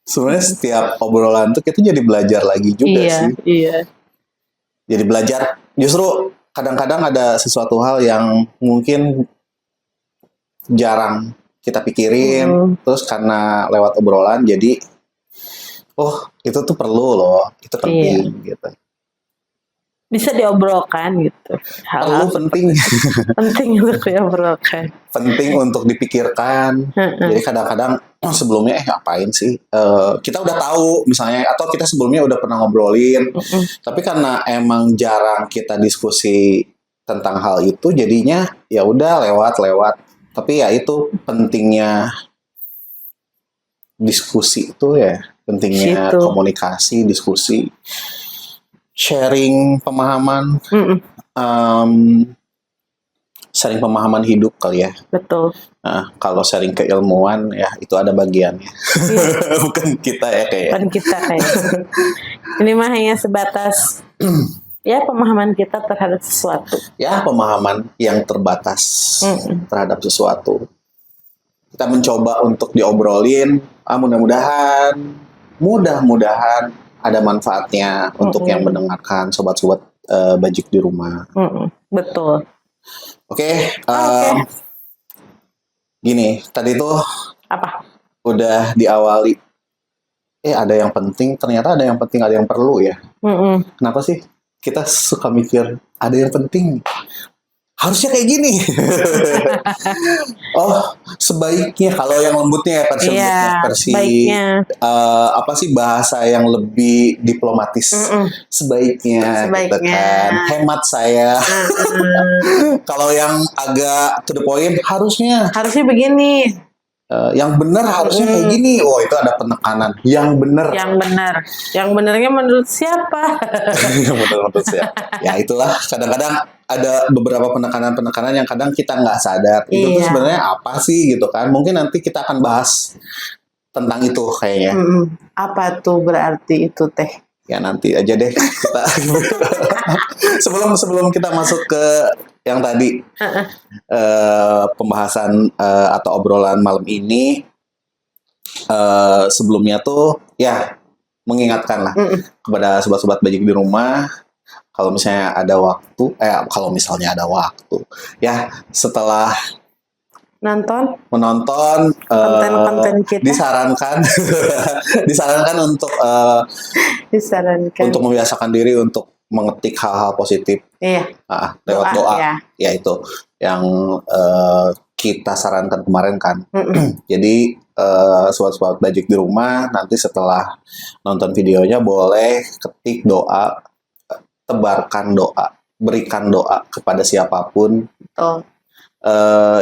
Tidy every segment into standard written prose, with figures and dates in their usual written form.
Sebenarnya setiap obrolan tuh kita jadi belajar lagi juga sih. Iya. Jadi belajar. Justru kadang-kadang ada sesuatu hal yang mungkin jarang kita pikirin, terus karena lewat obrolan jadi, oh itu tuh perlu loh, itu penting gitu. Bisa diobrolkan gitu. Perlu penting. Penting untuk diobrolkan. Penting untuk dipikirkan. Jadi kadang-kadang sebelumnya ngapain sih? Kita udah tahu misalnya, atau kita sebelumnya udah pernah ngobrolin, tapi karena emang jarang kita diskusi tentang hal itu, jadinya ya udah lewat. Tapi ya itu pentingnya diskusi itu ya, pentingnya komunikasi, diskusi. Sharing pemahaman, sharing pemahaman hidup kali ya. Betul. Nah, kalau sharing keilmuan ya itu ada bagiannya. Bukan kita ya kayaknya. Bukan kita kayaknya. Ini mah hanya sebatas ya pemahaman kita terhadap sesuatu. Ya pemahaman yang terbatas terhadap sesuatu. Kita mencoba untuk diobrolin. Mudah-mudahan ada manfaatnya untuk yang mendengarkan, sobat-sobat Bajik di rumah. Betul. Oke. Gini, tadi tuh apa? Udah diawali. Ada yang penting, ternyata ada yang penting, ada yang perlu ya. Kenapa sih kita suka mikir ada yang penting? Harusnya kayak gini. Oh, sebaiknya kalau yang lembutnya ya versi apa sih bahasa yang lebih diplomatis. Sebaiknya. Gitu kan. Hemat saya. Kalau yang agak to the point harusnya begini. Yang benar harusnya kayak gini. Oh, itu ada penekanan. Yang benernya menurut siapa? Menurut siapa? Ya itulah, kadang-kadang ada beberapa penekanan yang kadang kita nggak sadar. Itu tuh sebenarnya apa sih gitu kan? Mungkin nanti kita akan bahas tentang itu kayaknya. Apa tuh berarti itu teh? Ya nanti aja deh kita. sebelum kita masuk ke yang tadi pembahasan atau obrolan malam ini, sebelumnya tuh ya mengingatkan lah kepada sobat-sobat Bajik di rumah, kalau misalnya ada waktu ya setelah menonton konten-konten kita, disarankan untuk untuk membiasakan diri untuk mengetik hal-hal positif lewat doa. Ya itu yang kita sarankan kemarin kan. Jadi sobat-sobat Bajik di rumah nanti setelah nonton videonya boleh ketik doa, tebarkan doa, berikan doa kepada siapapun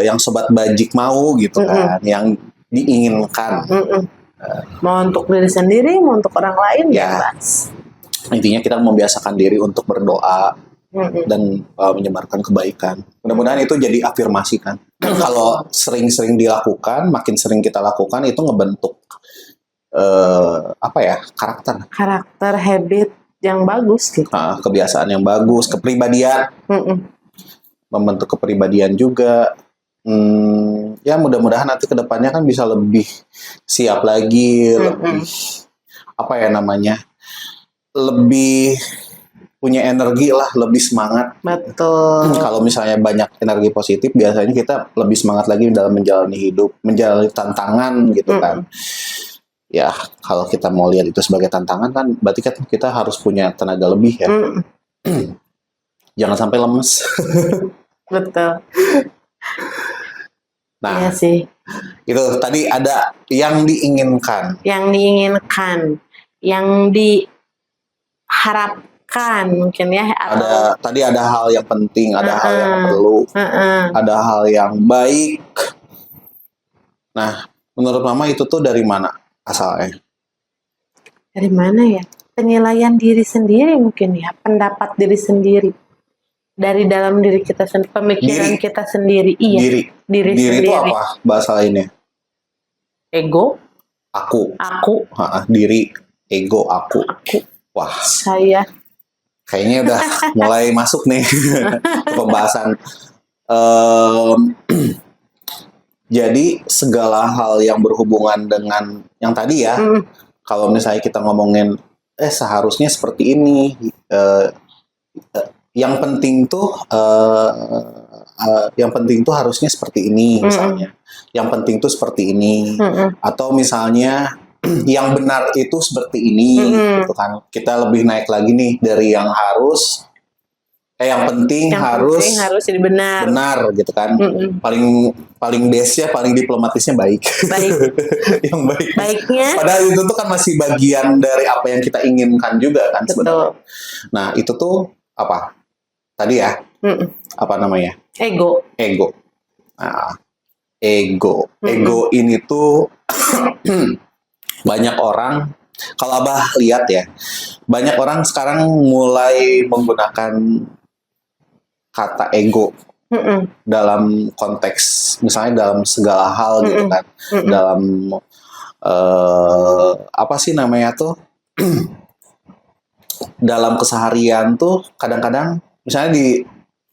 yang sobat Bajik mau gitu kan, yang diinginkan. Mau untuk diri sendiri, mau untuk orang lain ya. Intinya kita membiasakan diri untuk berdoa dan menyebarkan kebaikan. Mudah-mudahan itu jadi afirmasi kan. Kalau sering-sering dilakukan, makin sering kita lakukan, itu ngebentuk karakter habit yang bagus gitu. Kebiasaan yang bagus, kepribadian. Membentuk kepribadian juga. Ya mudah-mudahan nanti kedepannya kan bisa lebih siap lagi, lebih lebih punya energi lah, lebih semangat. Betul. Kalau misalnya banyak energi positif, biasanya kita lebih semangat lagi dalam menjalani hidup, menjalani tantangan gitu kan. Ya kalau kita mau lihat itu sebagai tantangan kan, berarti kan kita harus punya tenaga lebih ya. Jangan sampai lemes. Betul. Nah, iya sih. Itu tadi ada yang diinginkan. Yang diharapkan mungkin ya. Tadi ada hal yang penting, ada hal yang perlu, ada hal yang baik. Nah, menurut Mama itu tuh dari mana asalnya? Dari mana ya? Penilaian diri sendiri mungkin ya, pendapat diri sendiri. Dari dalam diri kita sendiri, pemikiran kita sendiri. Iya. Diri sendiri. Itu apa bahasa lainnya? Ego. Aku. Diri. Ego. Aku. Wah. Saya. Kayaknya udah mulai masuk nih ke pembahasan. Jadi segala hal yang berhubungan dengan yang tadi ya, kalau misalnya kita ngomongin seharusnya seperti ini, yang penting tuh harusnya seperti ini misalnya. Yang penting tuh seperti ini, atau misalnya yang benar itu seperti ini, gitu kan. Kita lebih naik lagi nih dari yang harus, yang penting harus jadi benar gitu kan. Paling base-nya, paling diplomatisnya baik. Yang baik. Baiknya. Padahal itu tuh kan masih bagian dari apa yang kita inginkan juga kan sebenarnya. Nah itu tuh apa? Tadi ya, apa namanya? Ego. Nah, ego ini tuh banyak orang, kalau Abah lihat ya, banyak orang sekarang mulai menggunakan kata ego dalam konteks, misalnya dalam segala hal gitu kan, dalam apa sih namanya tuh, dalam keseharian tuh kadang-kadang, misalnya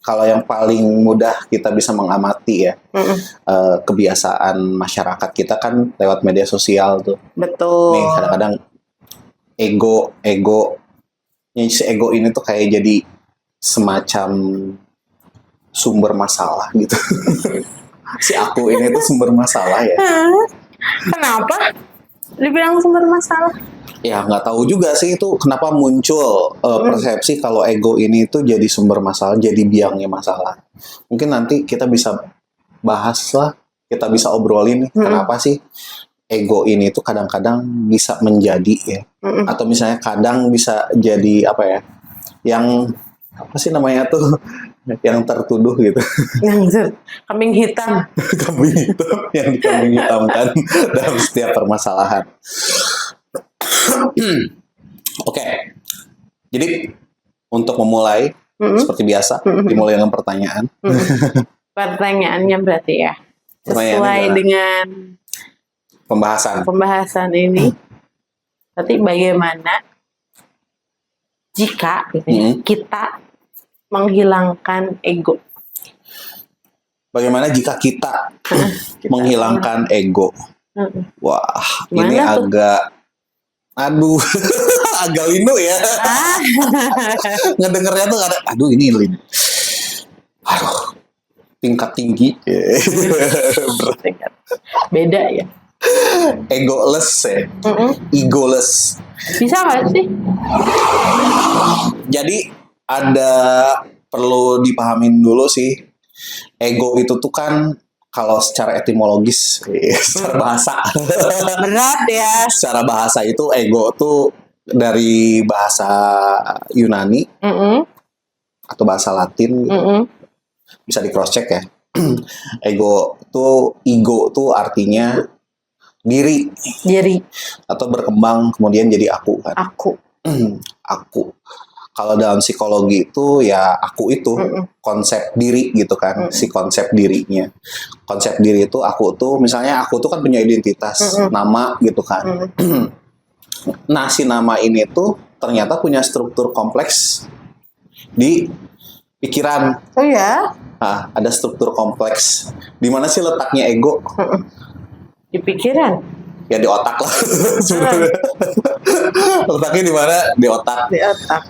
kalau yang paling mudah kita bisa mengamati ya, kebiasaan masyarakat kita kan lewat media sosial tuh. Betul. Nih kadang-kadang si ego ini tuh kayak jadi semacam sumber masalah gitu. Si aku ini tuh sumber masalah ya. Kenapa dibilang sumber masalah? Ya nggak tahu juga sih itu kenapa muncul persepsi kalau ego ini tuh jadi sumber masalah, jadi biangnya masalah. Mungkin nanti kita bisa bahas lah, kita bisa obrolin kenapa sih ego ini tuh kadang-kadang bisa menjadi ya, atau misalnya kadang bisa jadi apa ya, yang apa sih namanya tuh, yang tertuduh gitu. Yang kambing hitam. Kambing hitam, yang dikambing hitamkan dalam setiap permasalahan. Oke, jadi untuk memulai seperti biasa, dimulai dengan pertanyaan. Pertanyaannya berarti ya sesuai dengan pembahasan ini. Berarti bagaimana jika kita menghilangkan ego? Bagaimana jika kita menghilangkan ego? Wah, ini agak linu ya. Ngedengernya tuh aduh ini linu. Aduh, tingkat tinggi. Beda ya. Egoless ya. Egoless. Bisa nggak sih? Jadi perlu dipahamin dulu sih. Ego itu tuh kan kalau secara etimologis, secara bahasa. Berat ya. Secara bahasa itu ego tuh dari bahasa Yunani atau bahasa Latin, bisa di cross check ya. Ego tuh artinya diri atau berkembang kemudian jadi aku kan. Aku. Kalau dalam psikologi itu ya aku itu konsep diri gitu kan, si konsep dirinya. Konsep diri itu aku tuh, misalnya aku tuh kan punya identitas, nama gitu kan. Nah si nama ini tuh ternyata punya struktur kompleks di pikiran. Oh ya? Nah, ada struktur kompleks. Di mana sih letaknya ego? Di pikiran. Ya di otak lah. Letaknya di mana? Di otak. Di otak.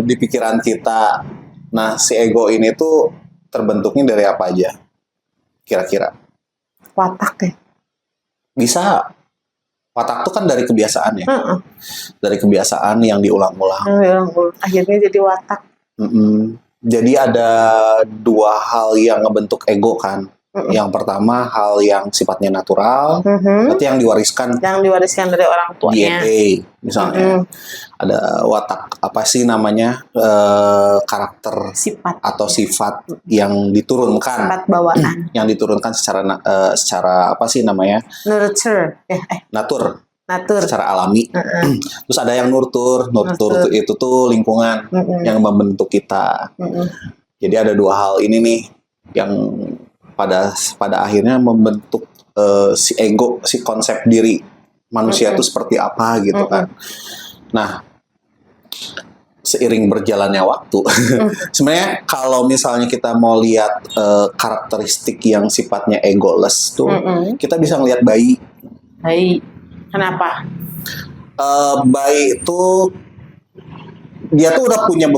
Di pikiran kita. Nah, si ego ini tuh terbentuknya dari apa aja? Kira-kira? Watak ya? Bisa. Watak tuh kan dari kebiasaan ya. Dari kebiasaan yang diulang-ulang. Akhirnya jadi watak. Jadi ada dua hal yang ngebentuk ego kan. Yang pertama hal yang sifatnya natural, berarti yang diwariskan dari orang tuanya. DNA misalnya. Ada watak apa sih namanya, karakter atau sifat yang diturunkan, sifat bawaan yang diturunkan secara apa sih namanya, natur secara alami. Terus ada yang nurtur itu tuh lingkungan yang membentuk kita. Jadi ada dua hal ini nih yang pada akhirnya membentuk si ego, si konsep diri manusia itu seperti apa gitu kan. Nah, seiring berjalannya waktu, sebenarnya kalau misalnya kita mau lihat karakteristik yang sifatnya egoless tuh, kita bisa ngelihat bayi. Kenapa? Bayi itu dia tuh udah punya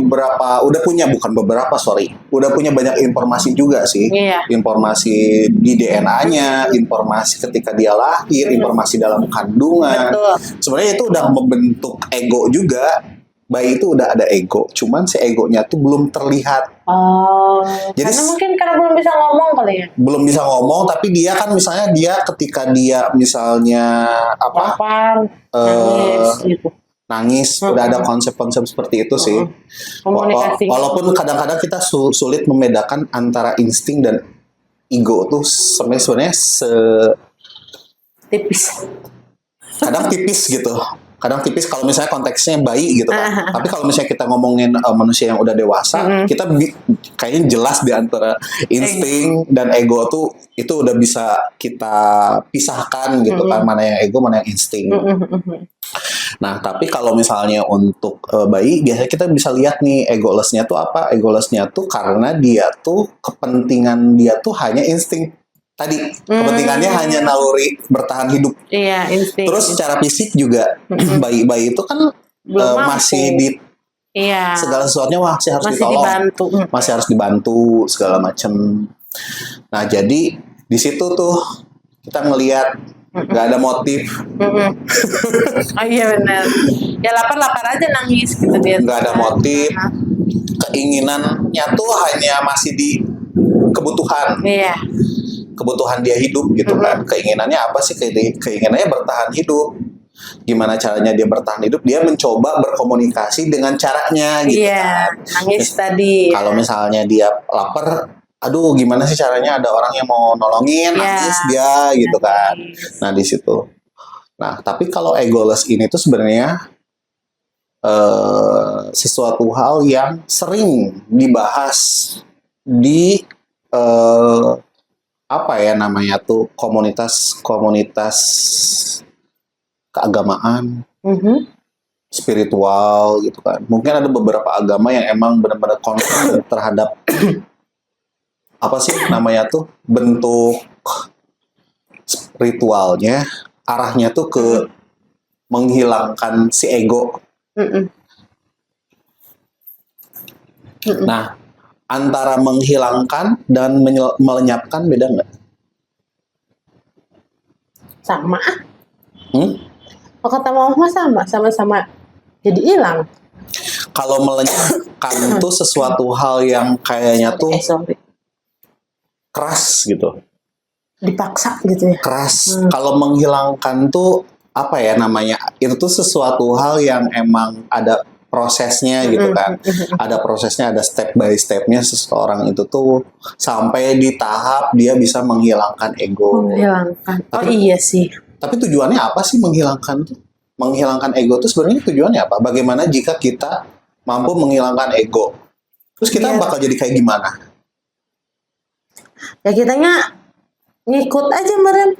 banyak informasi juga sih. Iya. Informasi di DNA-nya, informasi ketika dia lahir, informasi dalam kandungan. Betul. Sebenarnya itu udah membentuk ego juga. Bayi itu udah ada ego, cuman si egonya tuh belum terlihat. Jadi karena belum bisa ngomong kali ya. Belum bisa ngomong, tapi dia kan misalnya ketika dia misalnya lapar, nangis gitu. Nangis, udah ada konsep-konsep seperti itu sih. Komunikasi. Walaupun kadang-kadang kita sulit membedakan antara insting dan ego tuh sebenarnya tipis. Kadang tipis gitu. Kadang tipis kalau misalnya konteksnya bayi gitu kan. Tapi kalau misalnya kita ngomongin manusia yang udah dewasa, kita kayaknya jelas di antara insting dan ego tuh itu udah bisa kita pisahkan gitu kan, mana yang ego, mana yang insting. Nah, tapi kalau misalnya untuk bayi, biasanya kita bisa lihat nih egolessnya tuh apa? Egolessnya tuh karena dia tuh kepentingan dia tuh hanya insting. Tadi kepentingannya hanya naluri bertahan hidup. Iya, insting. Terus secara fisik juga bayi-bayi itu kan masih di segala sesuatunya masih harus ditolong, masih harus dibantu segala macam. Nah, jadi di situ tuh kita ngelihat nggak ada motif. Oh iya benar. Ya lapar aja nangis gitu dia. Nggak ada motif. Keinginannya tuh hanya masih di kebutuhan. Iya. Kebutuhan dia hidup gitu kan. Keinginannya apa sih? Keinginannya bertahan hidup. Gimana caranya dia bertahan hidup? Dia mencoba berkomunikasi dengan caranya gitu kan. Nangis tadi. Kalau misalnya dia lapar, aduh gimana sih caranya ada orang yang mau nolongin, nangis dia gitu kan. Nah di situ. Nah tapi kalau egoless ini tuh sebenarnya sesuatu hal yang sering dibahas di apa ya namanya tuh komunitas keagamaan, spiritual gitu kan. Mungkin ada beberapa agama yang emang benar-benar concern terhadap apa sih namanya tuh bentuk ritualnya, arahnya tuh ke menghilangkan si ego. Nah, antara menghilangkan dan melenyapkan beda nggak? Sama. Kalau kata mama sama-sama jadi hilang. Kalau melenyapkan tuh sesuatu hal yang kayaknya tuh keras gitu. Dipaksa gitu ya. Keras. Kalau menghilangkan tuh apa ya namanya? Itu tuh sesuatu hal yang emang ada prosesnya gitu kan. Ada prosesnya, ada step by stepnya seseorang itu tuh sampai di tahap dia bisa menghilangkan ego. Menghilangkan. Iya sih. Tapi tujuannya apa sih menghilangkan tuh? Menghilangkan ego tuh sebenarnya tujuannya apa? Bagaimana jika kita mampu menghilangkan ego? Terus kita bakal jadi kayak gimana? Ya kitanya ngikut aja meren.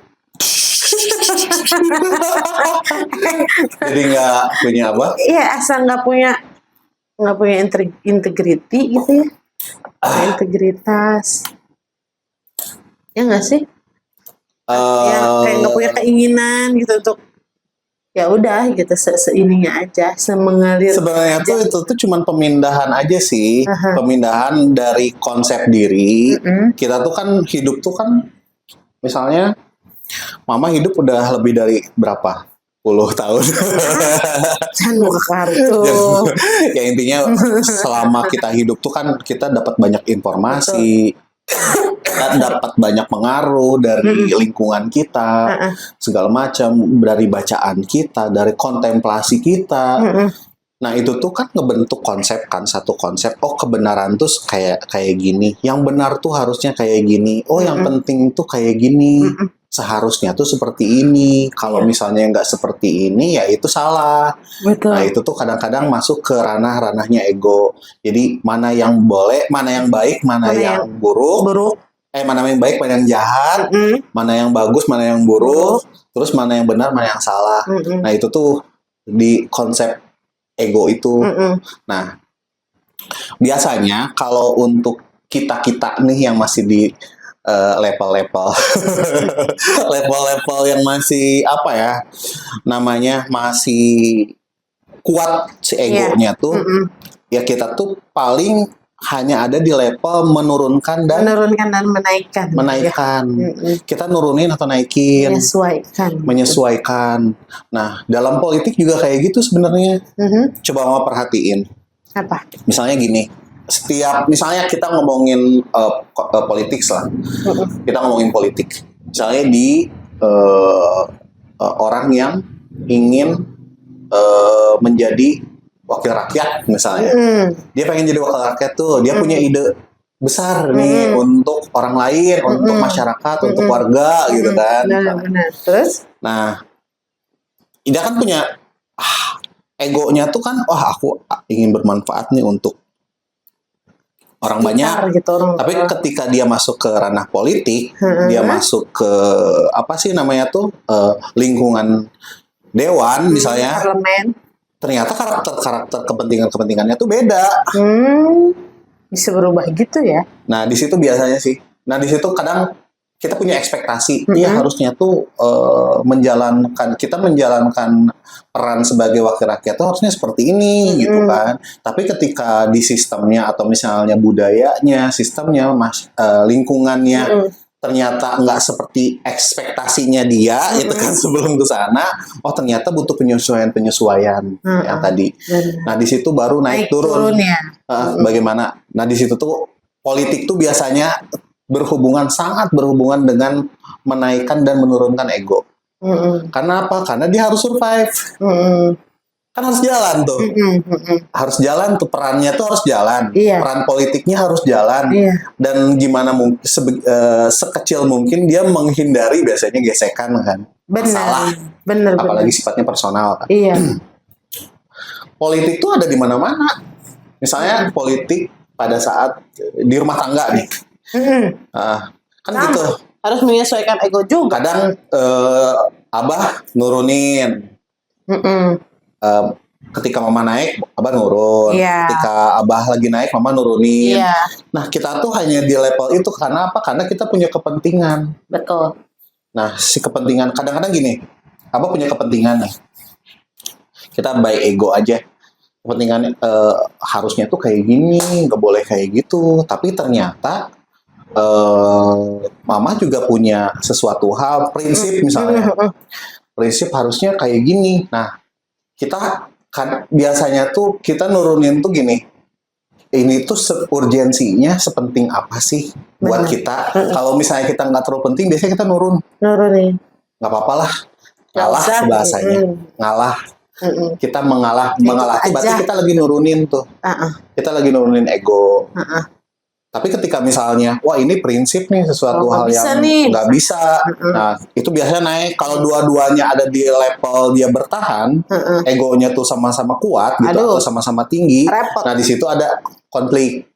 Jadi nggak punya apa? Iya, asal nggak punya integriti gitu ya. Integritas. Ya nggak sih? Ya kayak nggak punya keinginan gitu untuk ya udah gitu seininya aja, semengalir. Sebenarnya tuh itu tuh cuman pemindahan aja sih, pemindahan dari konsep diri. Kita tuh kan hidup tuh kan, misalnya Mama hidup udah lebih dari berapa puluh tahun. Jangan buka kartu. Ya intinya selama kita hidup tuh kan kita dapat banyak informasi. Kita dapat banyak pengaruh dari lingkungan kita, segala macam, dari bacaan kita, dari kontemplasi kita. Nah itu tuh kan ngebentuk konsep kan, satu konsep. Oh kebenaran tuh kayak gini, yang benar tuh harusnya kayak gini. Oh yang penting tuh kayak gini, seharusnya tuh seperti ini. Kalau misalnya nggak seperti ini ya itu salah. Betul. Nah itu tuh kadang-kadang masuk ke ranah-ranahnya ego. Jadi mana yang boleh, mana yang baik, mana yang buruk. Mana yang baik, mana yang jahat, mana yang bagus, mana yang buruk, terus mana yang benar, mana yang salah. Nah itu tuh di konsep ego itu. Nah biasanya kalau untuk kita nih yang masih di level-level level-level yang masih apa ya namanya, masih kuat si egonya tuh. Ya kita tuh paling hanya ada di level menurunkan dan menaikkan. Kita nurunin atau naikin, menyesuaikan. Nah, dalam politik juga kayak gitu sebenarnya. Coba mau perhatiin. Apa? Misalnya gini, misalnya kita ngomongin politik lah. Kita ngomongin politik. Misalnya di orang yang ingin menjadi wakil rakyat misalnya. Dia pengen jadi wakil rakyat tuh, dia punya ide besar nih untuk orang lain, untuk masyarakat, untuk warga gitu kan. Benar. Terus? Nah, dia kan punya egonya tuh kan, aku ingin bermanfaat nih untuk orang banyak. Gitu, tapi ketika dia masuk ke ranah politik, dia masuk ke apa sih namanya tuh lingkungan dewan misalnya. Parlemen. Ternyata karakter kepentingannya tuh beda. Bisa berubah gitu ya. Nah, di situ biasanya sih. Nah, di situ kadang kita punya ekspektasi. Dia harusnya tuh kita menjalankan peran sebagai wakil rakyat tuh harusnya seperti ini gitu kan. Tapi ketika di sistemnya atau misalnya budayanya, sistemnya, lingkungannya ternyata nggak seperti ekspektasinya dia, itu kan sebelum ke sana, ternyata butuh penyesuaian yang tadi. Nah, di situ baru naik turun ya. Bagaimana? Nah, di situ tuh politik tuh biasanya sangat berhubungan dengan menaikkan dan menurunkan ego. Karena apa? Karena dia harus survive. Kan harus jalan tuh. Harus jalan tuh, perannya tuh harus jalan. Peran politiknya harus jalan. Dan gimana sekecil mungkin dia menghindari biasanya gesekan kan. Masalah. Bener. Apalagi sifatnya personal kan. Politik tuh ada di mana-mana. Misalnya politik pada saat di rumah tangga nih. Kan gitu. Harus menyesuaikan ego juga. Kadang abah nurunin. Ketika mama naik, abah nurun. Ketika abah lagi naik, mama nurunin. Nah, kita tuh hanya di level itu karena apa? Karena kita punya kepentingan. Betul. Nah, si kepentingan kadang-kadang gini, abah punya kepentingan nih. Kita by ego aja. Kepentingan harusnya tuh kayak gini, nggak boleh kayak gitu. Tapi ternyata mama juga punya sesuatu hal, prinsip misalnya. Prinsip harusnya kayak gini. Nah, kita kan biasanya tuh kita nurunin tuh gini, ini tuh urgensinya sepenting apa sih buat kita. Kalau misalnya kita nggak terlalu penting, biasanya kita nurunin. Nggak apa-apa lah, ngalah bahasanya, ngalah. Kita mengalah itu berarti kita lagi nurunin tuh. Kita lagi nurunin ego. Tapi ketika misalnya, ini prinsip nih, sesuatu hal yang nggak bisa. Nah, itu biasanya naik. Kalau dua-duanya ada di level dia bertahan, egonya tuh sama-sama kuat, gitu, atau sama-sama tinggi. Repot. Nah, di situ ada konflik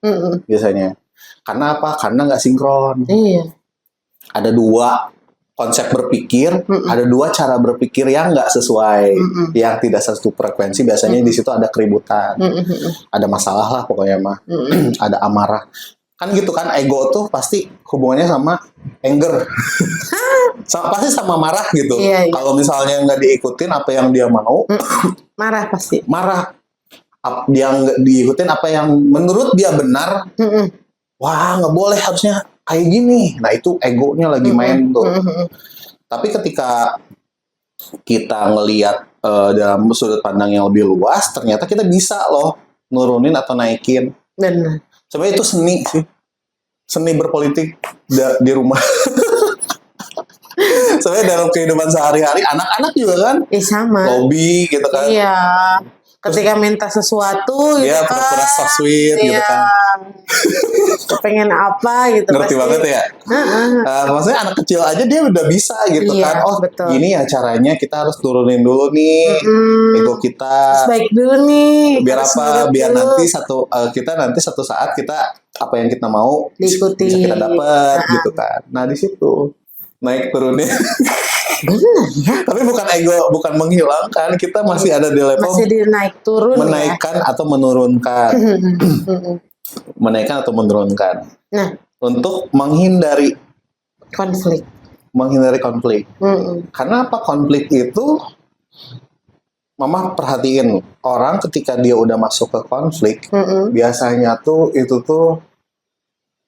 biasanya. Karena apa? Karena nggak sinkron. Ada dua konsep berpikir, ada dua cara berpikir yang nggak sesuai, yang tidak satu frekuensi. Biasanya di situ ada keributan, ada masalah lah pokoknya mah, ada amarah. Kan gitu kan, ego tuh pasti hubungannya sama anger. Pasti sama marah gitu. Kalau misalnya nggak diikutin apa yang dia mau, marah pasti. Marah. Dia nggak diikutin apa yang menurut dia benar, wah nggak boleh, harusnya kayak gini. Nah, itu egonya lagi main tuh. Tapi ketika kita ngelihat dalam sudut pandang yang lebih luas, ternyata kita bisa loh nurunin atau naikin. Benar. Sebenarnya itu seni sih. Seni berpolitik di rumah. Sebenarnya dalam kehidupan sehari-hari, anak-anak juga kan sama. Lobby gitu kan. Iya. Ketika minta sesuatu gitu kan. Pura-pura so sweet gitu kan. Pengen apa gitu. Ngerti banget ya. Maksudnya anak kecil aja dia udah bisa gitu kan. Betul. Gini ya caranya, kita harus turunin dulu nih ego kita. Baik dulu nih. Biar apa? Biar dulu. Nanti satu saat kita apa yang kita mau diikuti, bisa kita dapat gitu kan. Nah, di situ naik turunnya. Benar ya. Tapi bukan ego, bukan menghilangkan, kita masih ada di level masih di naik turun, menaikkan atau menurunkan. Menaikkan atau menurunkan. Nah, untuk menghindari menghindari konflik. Karena apa? Konflik itu, Mama perhatiin orang ketika dia udah masuk ke konflik, biasanya tuh itu tuh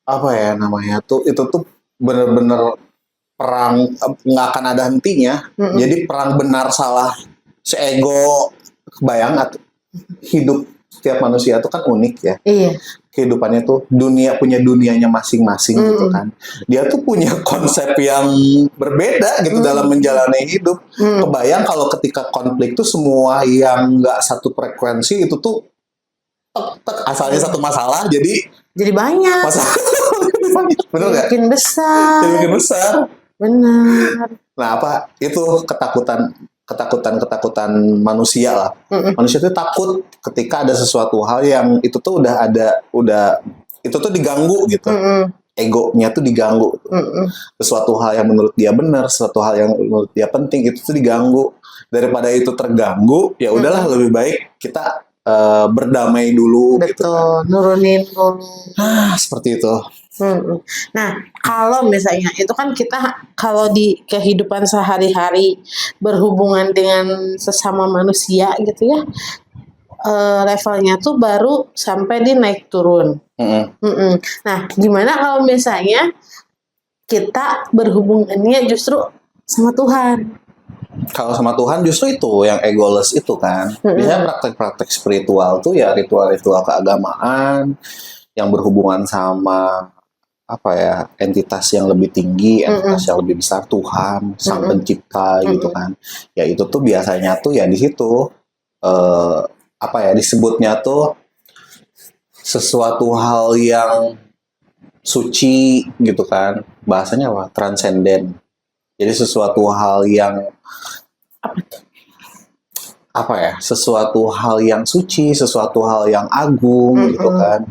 apa ya namanya tuh, itu tuh bener-bener perang, nggak akan ada hentinya. Jadi perang benar salah seego, kebayang atau hidup setiap manusia itu kan unik ya. Iya. Kehidupannya tuh punya dunianya masing-masing gitu kan. Dia tuh punya konsep yang berbeda gitu dalam menjalani hidup. Kebayang kalau ketika konflik tuh semua yang nggak satu frekuensi itu tuh asalnya satu masalah jadi banyak. Masalah bener nggak? Makin besar. Jadi makin besar. Benar. Nah apa itu ketakutan manusia lah. Manusia itu takut ketika ada sesuatu hal yang itu tuh udah itu tuh diganggu gitu. Egonya tuh diganggu. Sesuatu hal yang menurut dia benar, sesuatu hal yang menurut dia penting itu tuh diganggu. Daripada itu terganggu, ya udahlah lebih baik kita berdamai dulu. Betul, gitu kan. nurunin dulu. Seperti itu. Nah, kalau misalnya itu kan kita kalau di kehidupan sehari-hari berhubungan dengan sesama manusia gitu ya, levelnya tuh baru sampai di naik turun. Nah, gimana kalau misalnya kita berhubungannya justru sama Tuhan? Kalau sama Tuhan justru itu yang egoless itu kan. Biasanya praktek-praktek spiritual tuh ya ritual-ritual keagamaan yang berhubungan sama apa ya, entitas yang lebih tinggi, entitas yang lebih besar, Tuhan, Sang Pencipta gitu kan. Ya itu tuh biasanya tuh ya di situ apa ya disebutnya tuh sesuatu hal yang suci gitu kan. Bahasanya apa? Transenden. Jadi sesuatu hal yang apa ya? Sesuatu hal yang suci, sesuatu hal yang agung gitu kan.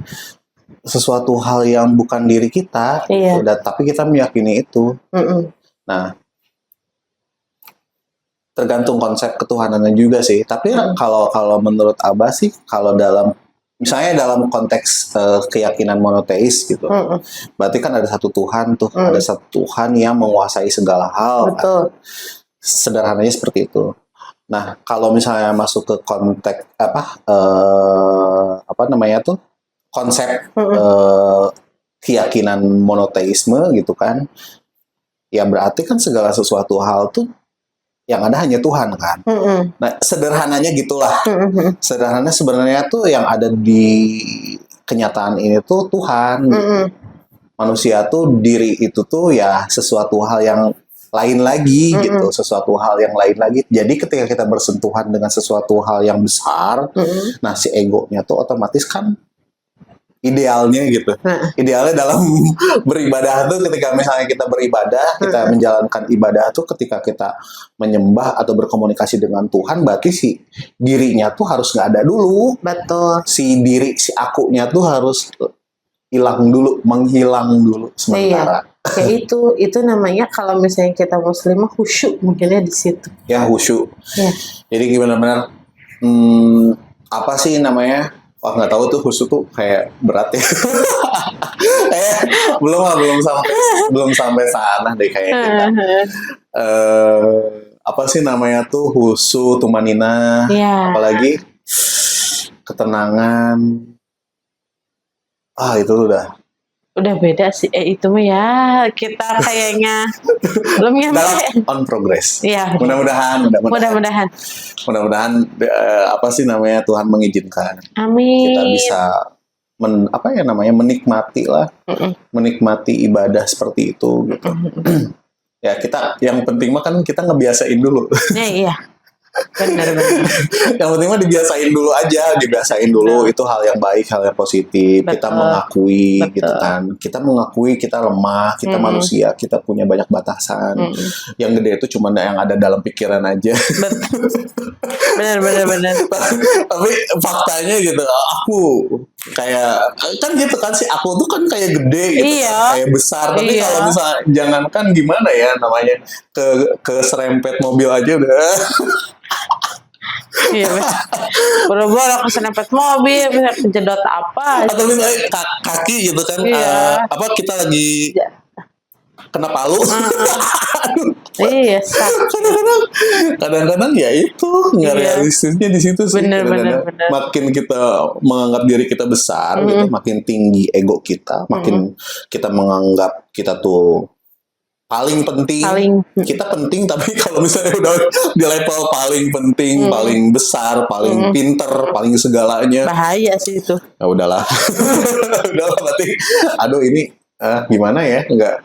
Sesuatu hal yang bukan diri kita, tapi kita meyakini itu. Nah, tergantung konsep ketuhanannya juga sih. Tapi kalau menurut Abah sih, kalau misalnya dalam konteks keyakinan monoteis gitu, berarti kan ada satu Tuhan tuh, ada satu Tuhan yang menguasai segala hal. Betul. Kan? Sederhananya seperti itu. Nah, kalau misalnya masuk ke konteks apa namanya tuh? Konsep keyakinan monoteisme gitu kan, ya berarti kan segala sesuatu hal tuh yang ada hanya Tuhan kan. Nah sederhananya gitulah. Sederhananya sebenarnya tuh yang ada di kenyataan ini tuh Tuhan. Manusia tuh diri itu tuh ya sesuatu hal yang lain lagi gitu, sesuatu hal yang lain lagi. Jadi ketika kita bersentuhan dengan sesuatu hal yang besar, nah si egonya tuh otomatis kan idealnya gitu. Idealnya dalam beribadah tuh ketika misalnya kita beribadah, kita menjalankan ibadah tuh ketika kita menyembah atau berkomunikasi dengan Tuhan, berarti si dirinya tuh harus nggak ada dulu. Betul. Si akunya tuh harus menghilang dulu sementara. Ya itu namanya kalau misalnya kita muslimah khusyuk mungkinnya di situ. Ya khusyuk. Jadi benar-benar apa sih namanya? Wah nggak tahu tuh khusyuk tuh kayak berat ya. belum sampai sana deh kayak kita. Apa sih namanya tuh khusyuk, tumanina, apalagi ketenangan. Itu udah beda sih itu mah ya kita kayaknya belum nyampe. On progress. Iya. Mudah-mudahan. Mudah-mudahan apa sih namanya Tuhan mengizinkan. Amin. Kita bisa menikmati lah, menikmati ibadah seperti itu gitu. Ya kita yang penting mah kan kita ngebiasain dulu. Iya. Benar. Yang penting mah dibiasain dulu itu hal yang baik, hal yang positif. Betul. Kita mengakui gitu kan. Kita mengakui kita lemah, kita manusia, kita punya banyak batasan. Yang gede itu cuma yang ada dalam pikiran aja. Benar. Tapi faktanya gitu, aku kayak kan gitu kan sih, aku tuh kan kayak gede gitu, kayak besar. Tapi kalau misalnya jangankan gimana ya namanya ke serempet mobil aja udah. Iya, boro-boro keserempet mobil, bisa kejedot apa? Atau misalnya kaki gitu kan, kita lagi kena palu. Iya, kadang-kadang ya itu nggak realistisnya di situ sih. Bener. Makin kita menganggap diri kita besar gitu, makin tinggi ego kita, makin kita menganggap kita tuh paling penting. Kita penting, tapi kalau misalnya udah di level paling penting, paling besar, paling pinter, paling segalanya, bahaya sih itu. Ya udahlah. Udahlah berarti aduh ini gimana ya, nggak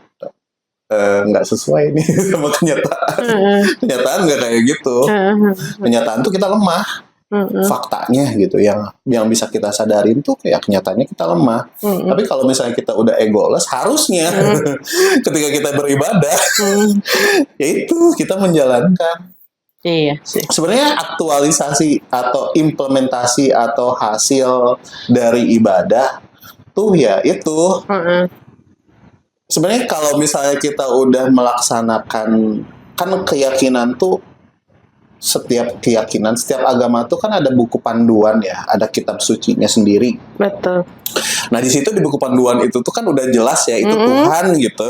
sesuai nih sama kenyataan. Kenyataan nggak kayak gitu. Kenyataan tuh kita lemah. Faktanya gitu, yang bisa kita sadarin tuh kayak kenyataannya kita lemah. Tapi kalau misalnya kita udah egoless, harusnya ketika kita beribadah, ya itu kita menjalankan. Iya sih. Sebenarnya aktualisasi atau implementasi atau hasil dari ibadah tuh ya itu. Sebenarnya kalau misalnya kita udah melaksanakan, kan keyakinan tuh, setiap keyakinan, setiap agama tuh kan ada buku panduan ya, ada kitab sucinya sendiri. Betul. Nah di situ di buku panduan itu tuh kan udah jelas ya, itu Tuhan gitu.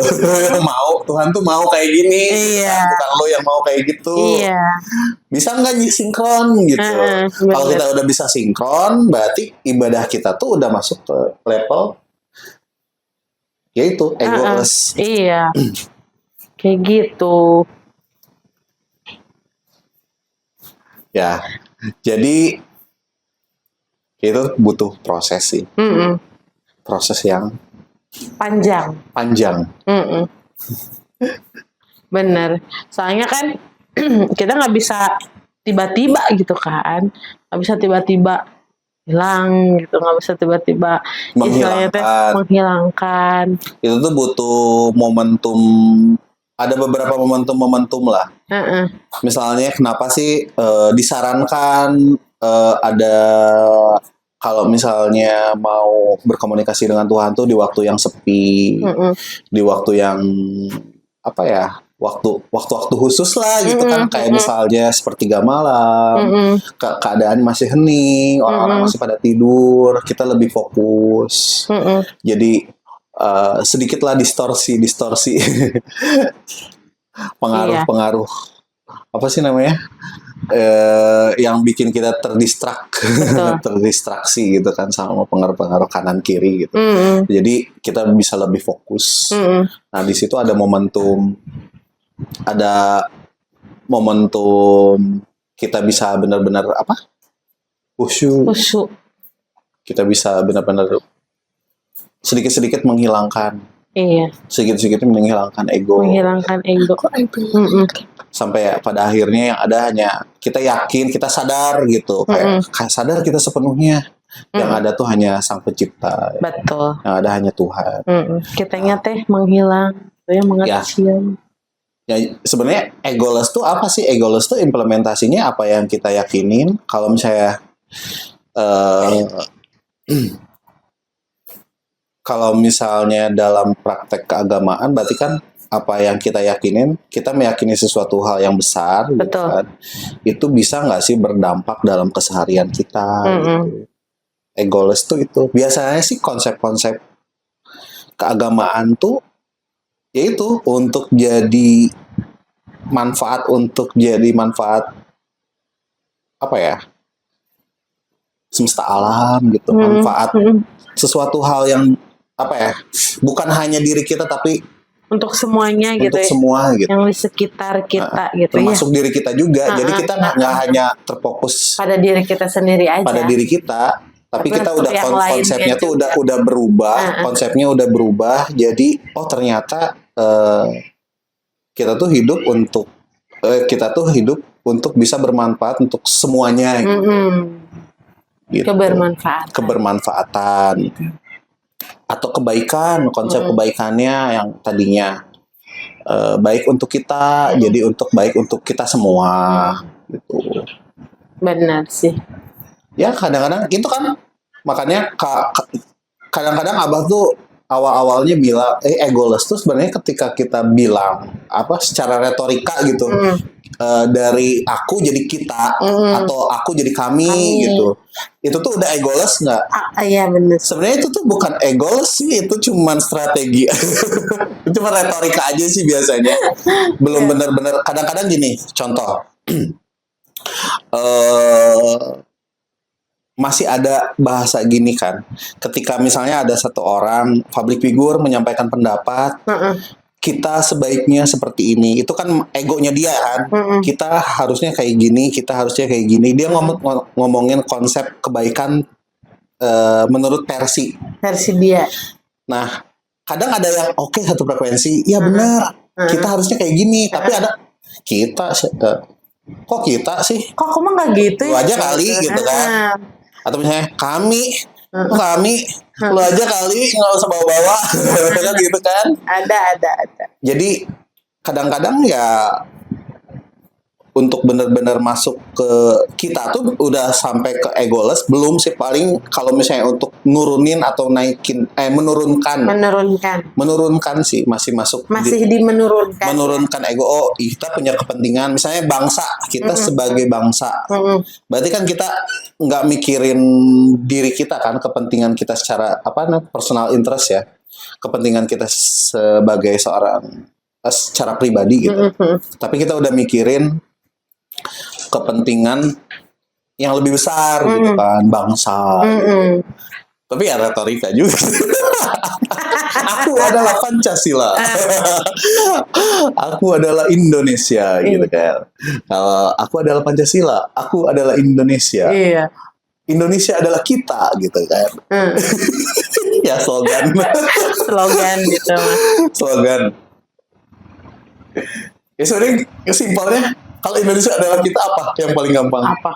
Tuhan tuh mau kayak gini, bukan lo yang mau kayak gitu. Bisa nggak sinkron gitu? Kalau kita udah bisa sinkron, berarti ibadah kita tuh udah masuk ke level yaitu egoless. Iya. Kayak gitu. Ya, jadi itu butuh proses sih. Proses yang panjang. Bener. Soalnya kan kita nggak bisa tiba-tiba gitu kan. Nggak bisa tiba-tiba hilang gitu. Nggak bisa tiba-tiba menghilangkan. Itu tuh butuh momentum. Ada beberapa momentum lah. Misalnya kenapa sih disarankan ada, kalau misalnya mau berkomunikasi dengan Tuhan tuh di waktu yang sepi, di waktu yang apa ya, waktu khusus lah gitu kan, kayak misalnya sepertiga malam, keadaan masih hening, orang-orang masih pada tidur, kita lebih fokus. Jadi sedikitlah distorsi pengaruh apa sih namanya, yang bikin kita terdistraksi gitu kan sama pengaruh kanan kiri gitu. Jadi kita bisa lebih fokus. Nah di situ ada momentum kita bisa benar-benar khusyuk. Kita bisa benar-benar sedikit-sedikit menghilangkan. Sedikit-sedikit menghilangkan ego. Sampai pada akhirnya yang ada hanya kita yakin, kita sadar gitu. Kayak sadar kita sepenuhnya. Yang ada tuh hanya Sang Pencipta. Betul. Yang ada hanya Tuhan. Kitanya teh menghilang, yang mengecil. Ya sebenarnya egoless tuh apa sih? Egoless tuh implementasinya apa yang kita yakinin. Kalau misalnya kalau misalnya dalam praktek keagamaan, berarti kan apa yang kita yakinin, kita meyakini sesuatu hal yang besar, gitu kan, itu bisa nggak sih berdampak dalam keseharian kita? Gitu. Egoless tuh itu biasanya sih konsep-konsep keagamaan tuh, yaitu untuk jadi manfaat apa ya, semesta alam gitu, manfaat sesuatu hal yang apa ya, bukan hanya diri kita tapi untuk semuanya gitu, untuk semua gitu, yang di sekitar kita gitu, termasuk diri kita juga. Jadi kita nggak hanya terfokus pada diri kita sendiri aja, pada diri kita, tapi kita udah konsepnya tuh udah berubah, konsepnya udah berubah. Jadi ternyata kita tuh hidup untuk bisa bermanfaat untuk semuanya gitu. Kebermanfaatan atau kebaikan, konsep kebaikannya yang tadinya baik untuk kita, jadi baik untuk kita semua gitu. Benar sih. Ya kadang-kadang itu kan, makanya kadang-kadang Abah tuh awal-awalnya bilang egoless tuh sebenarnya ketika kita bilang secara retorika gitu, dari aku jadi kita atau aku jadi kami gitu. Itu tuh udah egoless nggak? Iya benar. Sebenarnya itu tuh bukan egoless sih, itu cuman strategi. Cuma retorika aja sih biasanya. Belum benar-benar. Kadang-kadang gini, contoh. Masih ada bahasa gini kan, ketika misalnya ada satu orang public figure menyampaikan pendapat, kita sebaiknya seperti ini, itu kan egonya dia kan, kita harusnya kayak gini, kita harusnya kayak gini, dia ngomongin konsep kebaikan menurut versi dia. Nah, kadang ada yang oke, satu frekuensi, ya benar, kita harusnya kayak gini, tapi ada kita kok kita sih? Kok kamu nggak gitu? Lu aja kali gitu kan? Atau misalnya kami, lu aja kali nggak usah bawa-bawa, kan gitu kan? Ada. Jadi kadang-kadang ya untuk benar-benar masuk ke kita tuh udah sampai ke egoless belum sih, paling kalau misalnya untuk nurunin atau naikin menurunkan sih, masih masuk menurunkan ego. Oh, kita punya kepentingan misalnya bangsa kita sebagai bangsa, berarti kan kita nggak mikirin diri kita kan, kepentingan kita secara personal interest ya, kepentingan kita sebagai seorang secara pribadi gitu, tapi kita udah mikirin kepentingan yang lebih besar gitu kan, bangsa gitu. Tapi ya retorika juga. Aku adalah Pancasila. Aku adalah Indonesia gitu kan. Kalau aku adalah Pancasila, aku adalah Indonesia. Iya. Indonesia adalah kita gitu kan. Ya slogan gitu. Slogan. Ya sebenarnya simpelnya, kalau Indonesia adalah kita, apa yang paling gampang? Apa?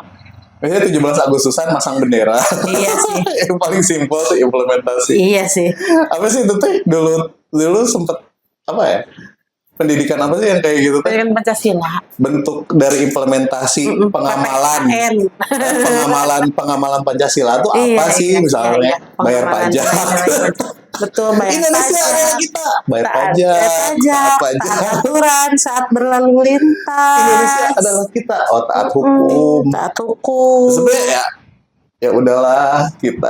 Misalnya 17 Agustusan masang bendera. Iya sih. Yang paling simpel sih implementasi. Iya sih. Apa sih itu tuh dulu sempet apa ya? Pendidikan apa sih yang kayak gitu? Pendidikan Pancasila. Bentuk dari implementasi pengamalan Pancasila itu apa sih? Misalnya bayar pajak. Betul, bayar Indonesia adalah kita, bayar pajak, aturan saat berlalu lintas. Indonesia adalah kita, taat hukum. Sebenarnya ya udahlah kita,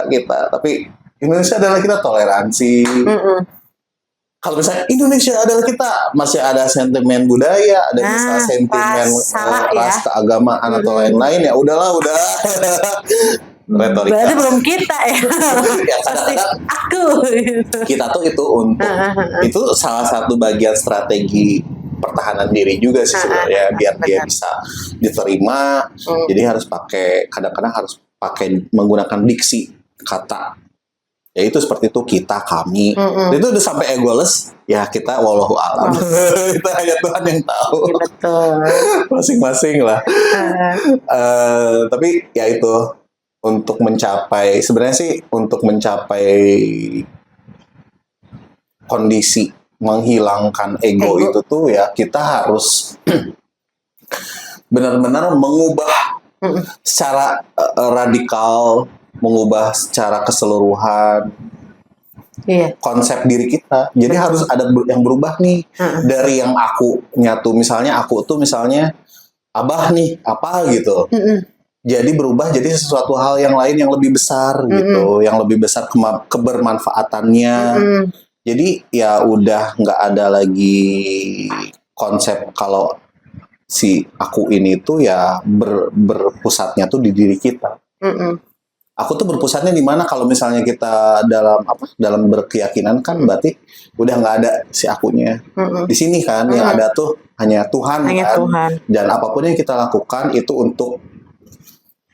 tapi Indonesia adalah kita, toleransi. Kalau misalnya Indonesia adalah kita, masih ada sentimen budaya, ada bisa sentimen ras, keagamaan atau lain-lain, ya udahlah. Retorika. Berarti belum kita ya. Ya kadang-kadang aku. Kita tuh itu untuk itu salah satu bagian strategi pertahanan diri juga sih sebenarnya, biar dia bisa diterima. Jadi harus kadang-kadang harus menggunakan diksi kata. Ya itu seperti itu, kita, kami. Itu udah sampai egoless. Ya kita wallahu alam. Itu hanya Tuhan yang tahu. Ya, betul. Masing-masing lah. Tapi ya itu, untuk mencapai kondisi menghilangkan ego itu tuh ya kita harus benar-benar mengubah secara radikal, mengubah secara keseluruhan konsep diri kita. Jadi harus ada yang berubah nih dari yang aku nyatu, misalnya aku tuh misalnya abah nih apa gitu. Jadi berubah jadi sesuatu hal yang lain yang lebih besar gitu, yang lebih besar kebermanfaatannya. Jadi ya udah nggak ada lagi konsep kalau si aku ini tuh ya berpusatnya tuh di diri kita. Aku tuh berpusatnya di mana? Kalau misalnya kita dalam berkeyakinan kan berarti udah nggak ada si akunya. Di sini kan yang ada tuh hanya Tuhan kan. Dan apapun yang kita lakukan itu untuk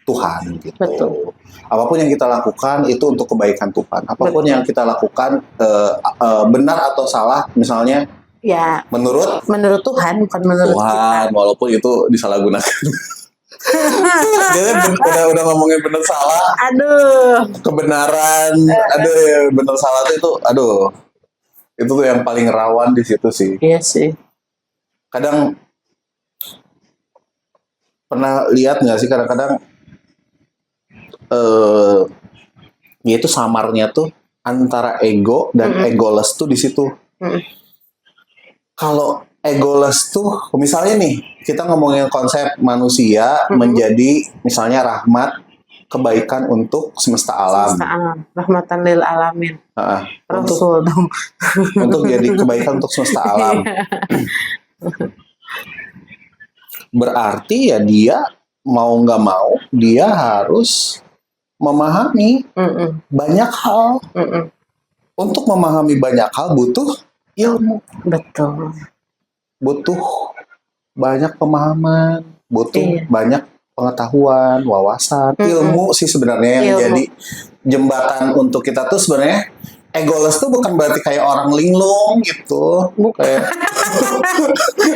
Tuhan gitu. Betul. Apapun yang kita lakukan itu untuk kebaikan Tuhan. Apapun yang kita lakukan benar atau salah, misalnya ya menurut Tuhan, bukan menurut Tuhan, kita. Walaupun itu disalahgunakan. Jadi udah ngomongin benar salah. Kebenaran, benar salah itu tuh yang paling rawan di situ sih. Iya sih. Kadang pernah lihat nggak sih kadang-kadang dia itu samarnya tuh antara ego dan egoless tuh di situ. Kalau egoless tuh, misalnya nih, kita ngomongin konsep manusia menjadi misalnya rahmat, kebaikan untuk semesta alam. Semesta alam, rahmatan lil alamin. Rasul dong. Untuk jadi kebaikan untuk semesta alam. Berarti ya dia mau nggak mau, dia harus memahami banyak hal. Untuk memahami banyak hal butuh ilmu. Betul. Butuh banyak pemahaman, butuh banyak pengetahuan, wawasan, ilmu sih sebenarnya yang jadi jembatan untuk kita tuh sebenarnya. Egoless tuh bukan berarti kayak orang linglung gitu. Kayak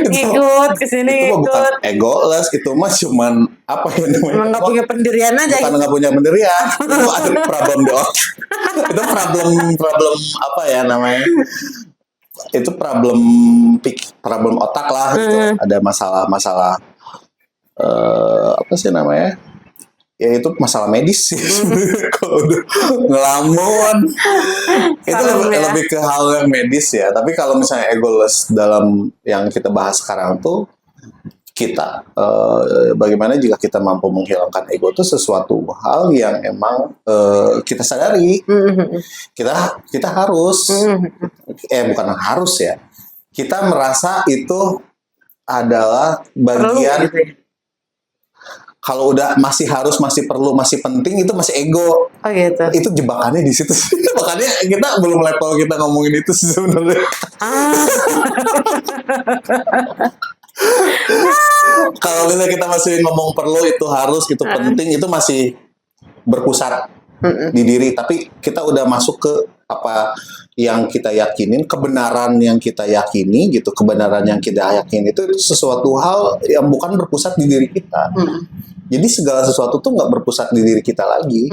ikut kesini itu bukan egoless gitu, mas cuman apa ya namanya? Emang nggak punya pendirian aja. Bukan nggak punya pendirian, itu ada problem doang. Itu problem apa ya namanya? Itu problem otak lah gitu. Ada masalah apa sih namanya? Ya itu masalah medis sih. Kalau udah ngelamun itu lebih ke hal yang medis ya. Tapi kalau misalnya egoless dalam yang kita bahas sekarang tuh, kita bagaimana jika kita mampu menghilangkan ego itu sesuatu hal yang emang kita sadari. Kita harus bukan harus ya, kita merasa itu adalah bagian. Kalau udah masih harus, masih perlu, masih penting, itu masih ego. Oh gitu. Itu jebakannya di situ. Makanya kita belum level kita ngomongin itu sih sebenarnya. Kalau misalnya kita masih ngomong perlu, itu harus, itu penting, itu masih berpusat di diri. Tapi kita udah masuk ke apa yang kita yakinin, kebenaran yang kita yakini gitu, kebenaran yang kita yakini itu sesuatu hal yang bukan berpusat di diri kita. Jadi segala sesuatu tuh nggak berpusat di diri kita lagi.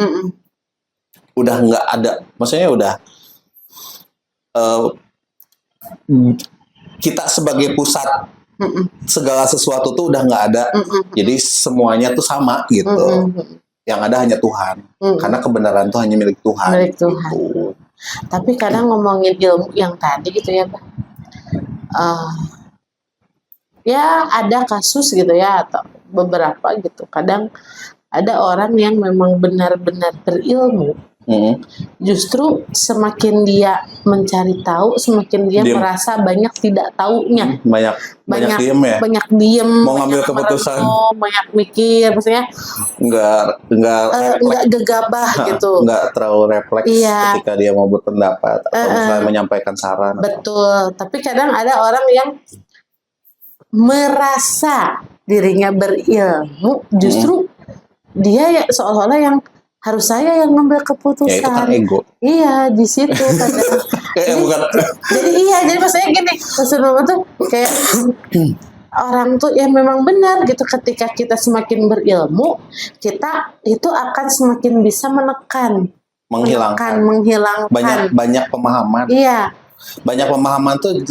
Udah nggak ada, maksudnya udah kita sebagai pusat segala sesuatu tuh udah nggak ada. Jadi semuanya tuh sama gitu. Yang ada hanya Tuhan. Karena kebenaran tuh hanya milik Tuhan. Milik Tuhan. Gitu. Tapi kadang ngomongin ilmu yang tadi gitu ya, Pak. Ya ada kasus gitu ya, atau beberapa gitu. Kadang ada orang yang memang benar-benar berilmu. Justru semakin dia mencari tahu, semakin dia merasa banyak tidak taunya. Banyak diem ya. Banyak diem. Mau ngambil keputusan. Banyak mikir, maksudnya. Nggak gegabah gitu. Nggak terlalu refleks ketika dia mau berpendapat atau misalnya menyampaikan saran. Betul. Tapi kadang ada orang yang merasa dirinya berilmu, justru dia ya seolah-olah yang harus saya yang ngambil keputusan. Ya itu kan ego. Iya, di situ kadang. jadi maksudnya gini, maksud mama tuh kayak orang tuh ya memang benar gitu, ketika kita semakin berilmu, kita itu akan semakin bisa menghilangkan banyak pemahaman. Iya. Banyak pemahaman tuh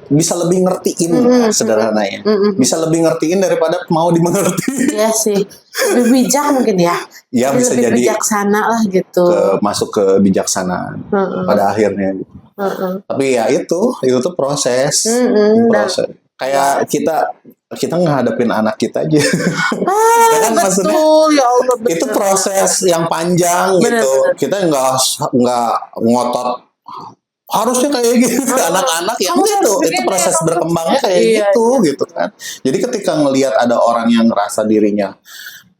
bisa lebih ngertiin sederhananya. Bisa lebih ngertiin daripada mau dimengerti. Iya sih. Lebih bijak mungkin ya. Ya bisa lebih jadi bijaksana lah gitu. Masuk ke bijaksanaan pada akhirnya gitu. Tapi ya itu tuh proses. Kayak kita ngadepin anak kita aja. Kan maksudnya ya Allah, itu proses yang panjang gitu. Kita nggak ngotot harusnya kayak gitu. Anak-anak ya itu proses berkembangnya kayak gitu kan. Jadi ketika ngelihat ada orang yang ngerasa dirinya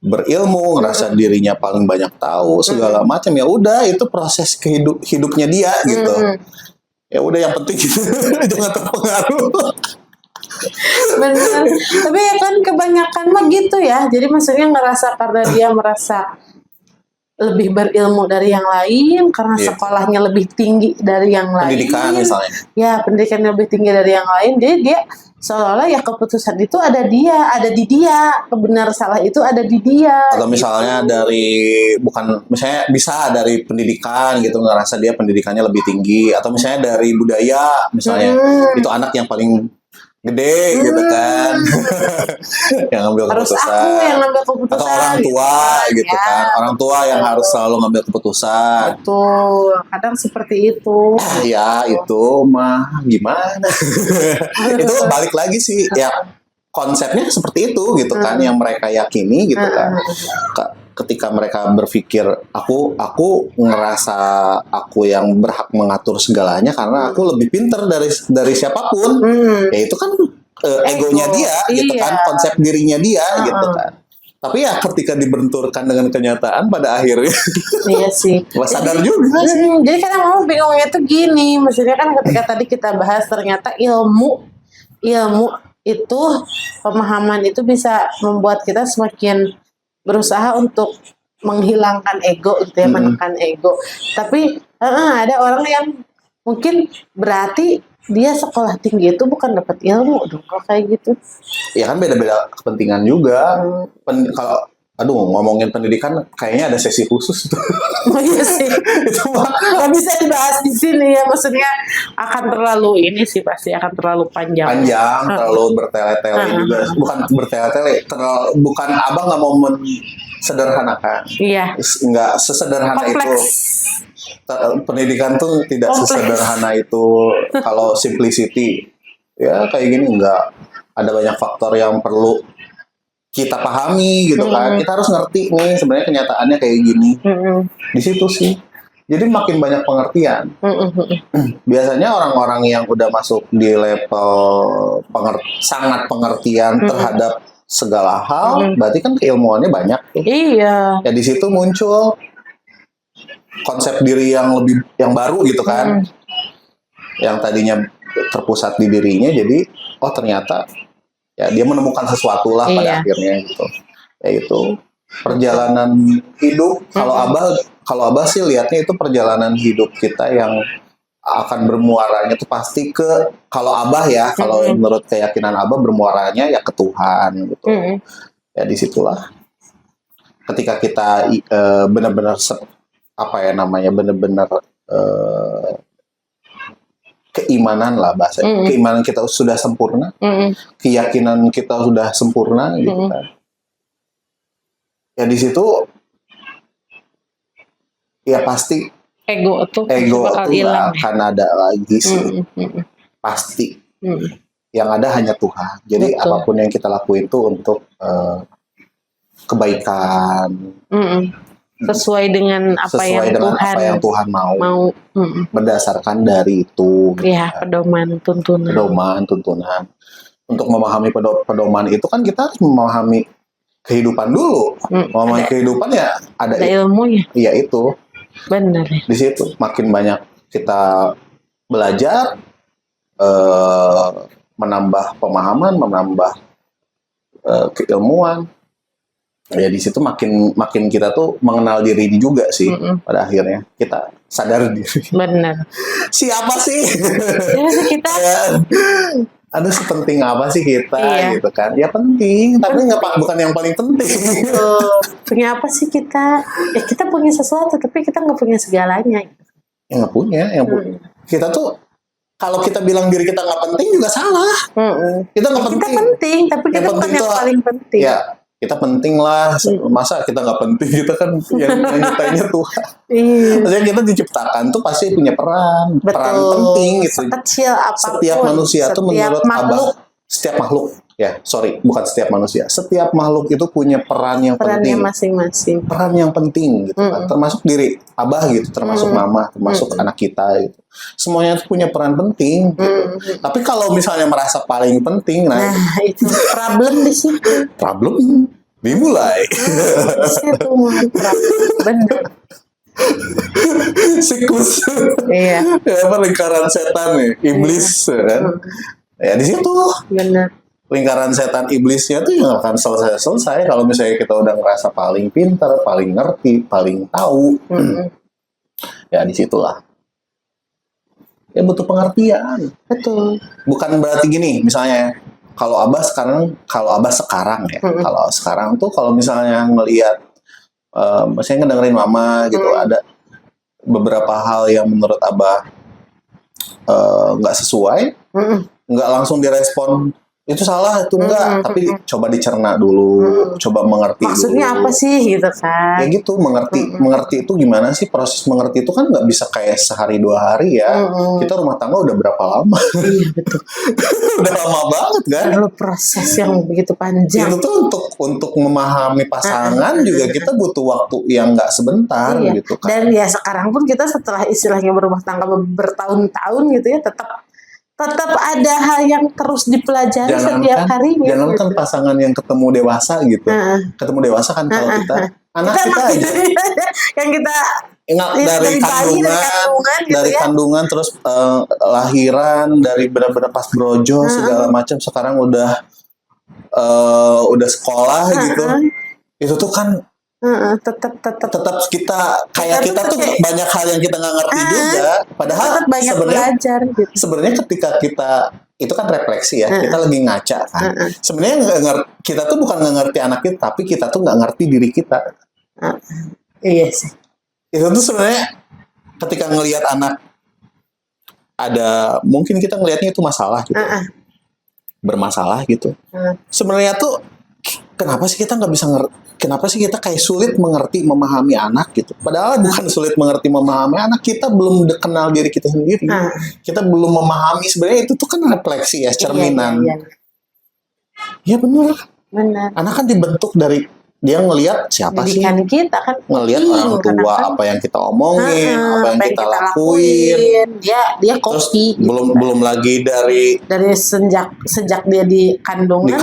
berilmu, ngerasa dirinya paling banyak tahu segala macam, ya udah itu proses hidupnya dia gitu. Ya udah yang penting gitu. Jangan terpengaruh. Benar. Tapi ya kan kebanyakan mah gitu ya. Jadi maksudnya ngerasa karena dia merasa lebih berilmu dari yang lain, karena sekolahnya lebih tinggi dari yang lain. Pendidikan misalnya. Ya, pendidikannya lebih tinggi dari yang lain. Jadi dia seolah-olah ya keputusan itu ada di dia. Kebenar salah itu ada di dia. Atau misalnya misalnya bisa dari pendidikan gitu, ngerasa dia pendidikannya lebih tinggi. Atau misalnya dari budaya, misalnya itu anak yang paling gede gitu kan. Yang ngambil harus keputusan. aku yang ngambil keputusan. Atau orang tua gitu ya. kan. Orang tua yang harus selalu ngambil keputusan. Betul, kadang seperti itu. Ya itu mah gimana. Itu balik lagi sih ya, konsepnya seperti itu gitu kan, yang mereka yakini gitu kan. Ketika mereka berpikir aku ngerasa aku yang berhak mengatur segalanya karena aku lebih pinter dari siapapun. Ya itu kan egonya dia gitu kan, konsep dirinya dia gitu kan. Tapi ya ketika dibenturkan dengan kenyataan pada akhirnya iya sih. sadar juga sih. Jadi kadang mama bingungnya tuh gini, maksudnya kan ketika tadi kita bahas ternyata ilmu itu, pemahaman itu bisa membuat kita semakin berusaha untuk menghilangkan ego gitu ya, menekan ego. Tapi ada orang yang mungkin berarti dia sekolah tinggi itu bukan dapat ilmu dong kalau kayak gitu. Ya kan beda-beda kepentingan juga. Kalau ngomongin pendidikan kayaknya ada sesi khusus tuh. Oh iya sih. Itu nggak bisa dibahas di sini ya, maksudnya akan terlalu ini sih, pasti akan terlalu panjang. Terlalu bertele-tele juga. Bukan bertele-tele, bukan abang nggak mau sederhanakan. Iya. Nggak sesederhana kompleks. Itu. Pendidikan tuh tidak sesederhana itu. Kalau simplicity, ya kayak gini nggak. Ada banyak faktor yang perlu kita pahami gitu kan. Kita harus ngerti nih sebenarnya kenyataannya kayak gini. Di situ sih. Jadi makin banyak pengertian. Biasanya orang-orang yang udah masuk di level sangat pengertian terhadap segala hal, berarti kan keilmuannya banyak. Iya. Ya di situ muncul konsep diri yang baru gitu kan. Yang tadinya terpusat di dirinya, jadi ternyata ya dia menemukan sesuatu lah pada akhirnya gitu. Yaitu perjalanan hidup. Kalau abah sih lihatnya itu perjalanan hidup kita yang akan bermuaranya tuh pasti ke, kalau abah ya, kalau menurut keyakinan abah bermuaranya ya ke Tuhan gitu. Ya disitulah ketika kita benar-benar benar-benar keimanan lah bahasanya. Keimanan kita sudah sempurna, keyakinan kita sudah sempurna gitu kan. Ya di situ ya pasti ego tuh gak akan ada lagi sih. Pasti. Yang ada hanya Tuhan. Jadi apapun yang kita lakuin itu untuk kebaikan. Sesuai dengan apa yang Tuhan mau. Berdasarkan dari itu. Ya, pedoman tuntunan. Untuk memahami pedoman itu kan kita harus memahami kehidupan dulu. Memahami kehidupan ya ada ilmunya. Iya itu. Benar. Di situ makin banyak kita belajar, menambah pemahaman, menambah keilmuan. Ya di situ makin kita tuh mengenal diri juga sih. Pada akhirnya kita sadar diri. Benar. Siapa sih? Kita. Aduh, sepenting apa sih kita gitu kan? Ya penting, tapi bukan yang paling penting. Punya apa sih kita? Ya kita punya sesuatu, tapi kita nggak punya segalanya. Ya nggak punya. Kita tuh kalau kita bilang diri kita nggak penting juga salah. Kita nggak penting. Kita penting, tapi kita bukan yang paling penting. Ya, kita penting lah. Masa kita nggak penting? Kita kan yang nyiptainnya Tuhan. Maksudnya kita diciptakan tuh pasti punya peran penting gitu. Kecil apapun. Setiap manusia tuh menurut Abah, setiap makhluk. Bukan setiap manusia. Setiap makhluk itu punya peran yang penting. Masing-masing. Peran yang penting gitu kan. Termasuk diri Abah gitu, termasuk mama, termasuk anak kita gitu. Semuanya itu punya peran penting gitu. Tapi kalau misalnya merasa paling penting, nah itu problem di situ. Problem dimulai. Di situ benar. Siklus. Iya. Lingkaran setan nih, iblis kan. Ya di situ. Benar. Lingkaran setan iblisnya tuh yang akan selesai kalau misalnya kita udah ngerasa paling pintar, paling ngerti, paling tahu. Ya disitulah. Ya butuh pengertian. Betul. Bukan berarti gini, misalnya kalau Abah sekarang ya, kalau sekarang tuh kalau misalnya ngelihat, misalnya ngedengerin mama gitu, ada beberapa hal yang menurut Abah nggak sesuai, nggak langsung direspon itu salah itu enggak, tapi coba dicerna dulu, coba mengerti maksudnya dulu. apa sih gitu kan. Ya gitu, mengerti itu gimana sih, proses mengerti itu kan nggak bisa kayak sehari 2 hari ya. Kita rumah tangga udah berapa lama? Iya betul. Udah lama banget kan. Perlu proses yang begitu panjang. Itu tuh untuk memahami pasangan juga kita butuh waktu yang nggak sebentar gitu kan. Dan ya sekarang pun kita setelah istilahnya berumah tangga bertahun-tahun gitu ya, tetap ada hal yang terus dipelajari setiap harinya. Jangan kan pasangan yang ketemu dewasa gitu. Ketemu dewasa kan kalau kita anak kita aja. Yang kita dari kandungan terus lahiran, dari benar-benar pas brojo segala macam, sekarang udah sekolah gitu. Itu tuh kan tetap kita kayak kita tuh banyak hal yang kita nggak ngerti juga, padahal sebenarnya ketika kita itu kan refleksi ya, kita lagi ngaca kan, sebenarnya kita tuh bukan nggak ngerti anak kita, tapi kita tuh nggak ngerti diri kita. Iya sih, itu tuh sebenarnya ketika ngelihat anak ada, mungkin kita ngelihatnya itu masalah gitu, bermasalah gitu, sebenarnya tuh kenapa sih kita nggak bisa ngerti? Kenapa sih kita kayak sulit mengerti, memahami anak gitu? Padahal bukan sulit mengerti, memahami anak, kita belum kenal diri kita sendiri. Kita belum memahami, sebenarnya itu tuh kan refleksi ya, cerminan. Ya benar. Anak kan dibentuk dari dia ngelihat siapa sih? Kita kan ngelihat orang tua, apa yang kita omongin, apa yang kita lakuin. Dia kopi. Terus gitu, belum lagi dari sejak dia di kandungan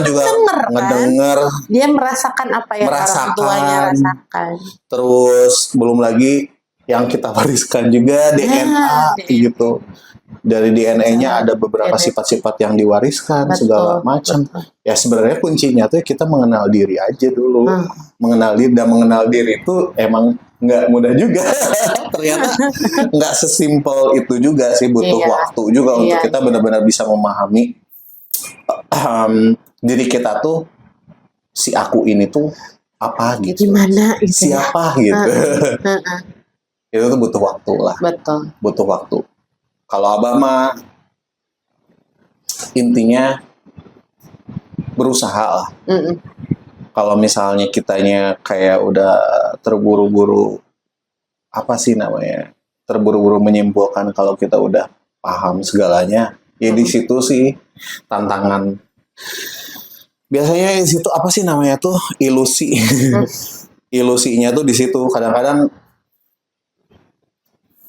juga ngedenger. Dia merasakan apa yang orang tuanya rasakan. Terus belum lagi yang kita wariskan juga DNA gitu. Dari DNA-nya ada beberapa sifat-sifat yang diwariskan, segala macam. Ya sebenarnya kuncinya tuh kita mengenal diri aja dulu. Mengenal diri itu emang nggak mudah juga. Ternyata nggak sesimpel itu juga sih, butuh waktu juga untuk kita benar-benar bisa memahami diri kita tuh, si aku ini tuh apa gitu. Gimana itu? Siapa gitu. Itu tuh butuh waktu lah. Betul. Butuh waktu. Kalau Abah mah intinya berusaha lah. Kalau misalnya kitanya kayak udah terburu-buru, apa sih namanya, terburu-buru menyimpulkan kalau kita udah paham segalanya, ya di situ sih tantangan. Biasanya di situ apa sih namanya tuh, ilusi. Ilusinya tuh di situ. Kadang-kadang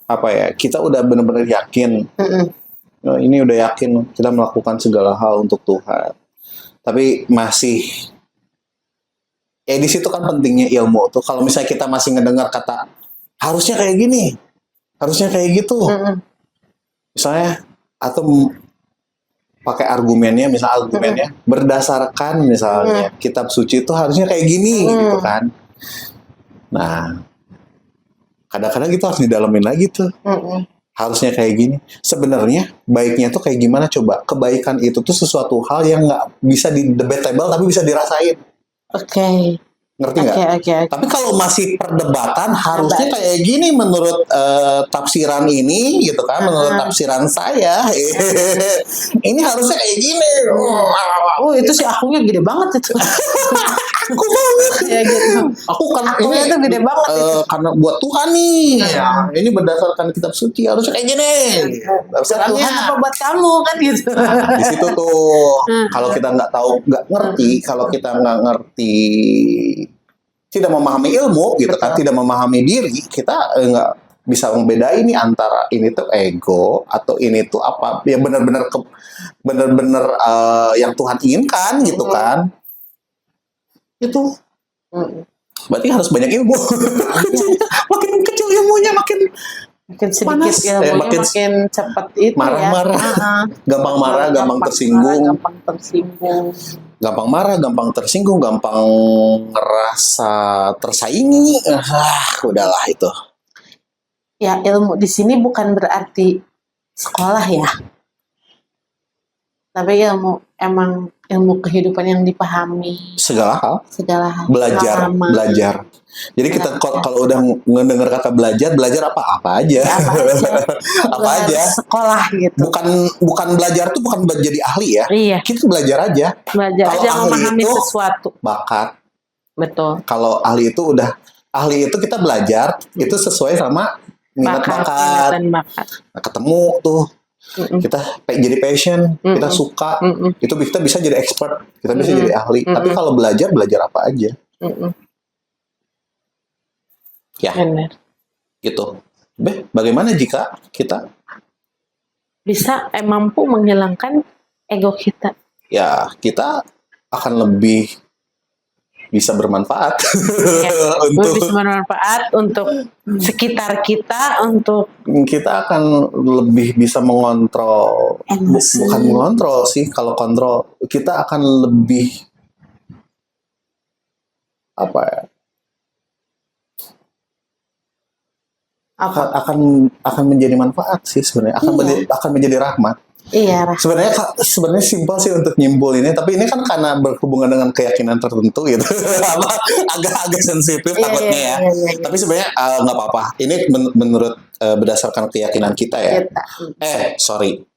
apa ya, kita udah benar-benar yakin, ini udah yakin kita melakukan segala hal untuk Tuhan, tapi masih ya di situ kan pentingnya ilmu tuh. Kalau misalnya kita masih ngedengar kata harusnya kayak gini, harusnya kayak gitu, misalnya, atau pakai argumennya berdasarkan misalnya kitab suci itu harusnya kayak gini gitu kan. Nah, kadang-kadang kita harus didalamin lagi tuh. Harusnya kayak gini. Sebenarnya baiknya tuh kayak gimana coba? Kebaikan itu tuh sesuatu hal yang nggak bisa di debatable, tapi bisa dirasain. Oke. Ngerti nggak? Okay. Tapi kalau masih perdebatan harusnya kayak gini menurut tafsiran ini gitu kan, menurut tafsiran saya ini harusnya kayak gini. Itu sih akunya gede banget itu. Aku banget ya gitu. Aku kan ini tuh gede banget karena buat Tuhan nih. Ini berdasarkan kitab suci harusnya kayak gini. Tuhan apa buat kamu kan gitu. Di situ tuh kalau kita nggak tahu, nggak ngerti, kalau kita nggak ngerti, tidak memahami ilmu gitu kan, tidak memahami diri, kita nggak bisa membedain ini antara ini tuh ego atau ini tuh apa yang benar-benar yang Tuhan inginkan gitu kan. Itu berarti harus banyak ilmu. Makin kecil ilmunya makin sedikit panas, ilmunya makin cepat itu marah-marah. Gampang marah, gampang tersinggung. Gampang marah, gampang tersinggung, gampang ngerasa tersaingi. Udahlah itu. Ya, ilmu di sini bukan berarti sekolah ya. Tapi ilmu emang ilmu kehidupan yang dipahami. Segala hal. Belajar. Jadi kita kalau udah ngedengar kata belajar apa aja. Apa aja. Sekolah gitu. Bukan belajar tuh bukan jadi ahli ya. Iya. Kita belajar aja. Kalau aja memahami sesuatu. Bakat. Betul. Kalau ahli itu kita belajar itu sesuai sama minat bakat. Nah, ketemu tuh. Kita jadi passion, kita suka, itu kita bisa jadi expert, kita bisa jadi ahli. Tapi kalau belajar apa aja. Ya, benar. Gitu. Bagaimana jika kita bisa mampu menghilangkan ego kita? Ya, kita akan lebih bisa bermanfaat untuk sekitar kita, untuk kita akan lebih bisa mengontrol emosi. Bukan mengontrol sih, kalau kontrol kita akan lebih akan menjadi manfaat sih sebenarnya, akan menjadi rahmat. Iya. Sebenarnya simpel sih untuk nyimpul ini, tapi ini kan karena berhubungan dengan keyakinan tertentu gitu, agak sensitif takutnya ya. Tapi sebenarnya nggak apa-apa. Ini menurut berdasarkan keyakinan kita ya.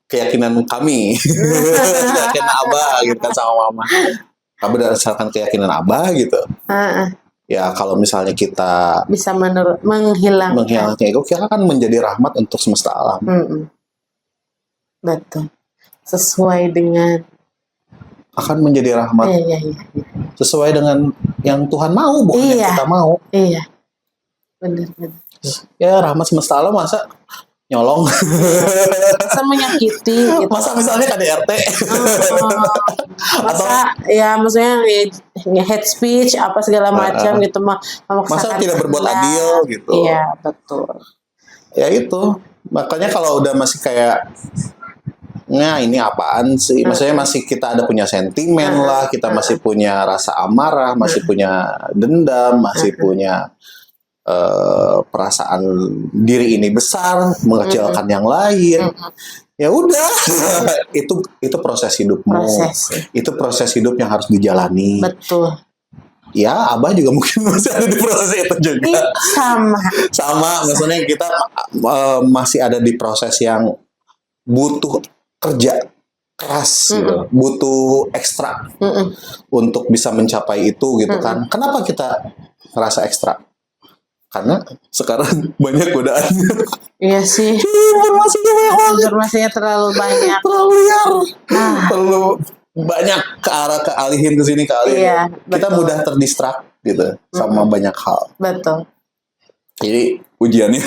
Keyakinan kami, keyakinan Abah gitu kan sama Mama. Berdasarkan keyakinan Abah gitu. Ya kalau misalnya kita bisa menghilangkan ego, kita akan menjadi rahmat untuk semesta alam. Betul. Sesuai dengan akan menjadi rahmat. Iya. Sesuai dengan yang Tuhan mau, bukan yang kita mau. Iya. Benar. Ya rahmat semesta alam masa nyolong. Masa menyakiti gitu. Masa misalnya KDRT. Maksudnya hate speech apa segala macam gitu masa tidak berbuat adil gitu. Iya, betul. Ya itu. Makanya kalau udah masih kayak ini apaan sih? Maksudnya masih kita ada punya sentimen lah, kita masih punya rasa amarah, masih punya dendam, masih punya perasaan diri ini besar, mengecilkan yang lain. Ya udah, itu proses hidupmu. Itu proses hidup yang harus dijalani. Betul. Ya, Abah juga mungkin masih ada di proses itu juga. Sama, maksudnya kita masih ada di proses yang butuh kerja keras gitu, butuh ekstra untuk bisa mencapai itu gitu kan. Kenapa kita ngerasa ekstra? Karena sekarang banyak godaan. Iya sih. Informasinya terlalu banyak. Terlalu liar. Terlalu banyak kealihin ke sini kealihin. Iya, kita mudah terdistrak gitu sama banyak hal. Betul. Jadi ujiannya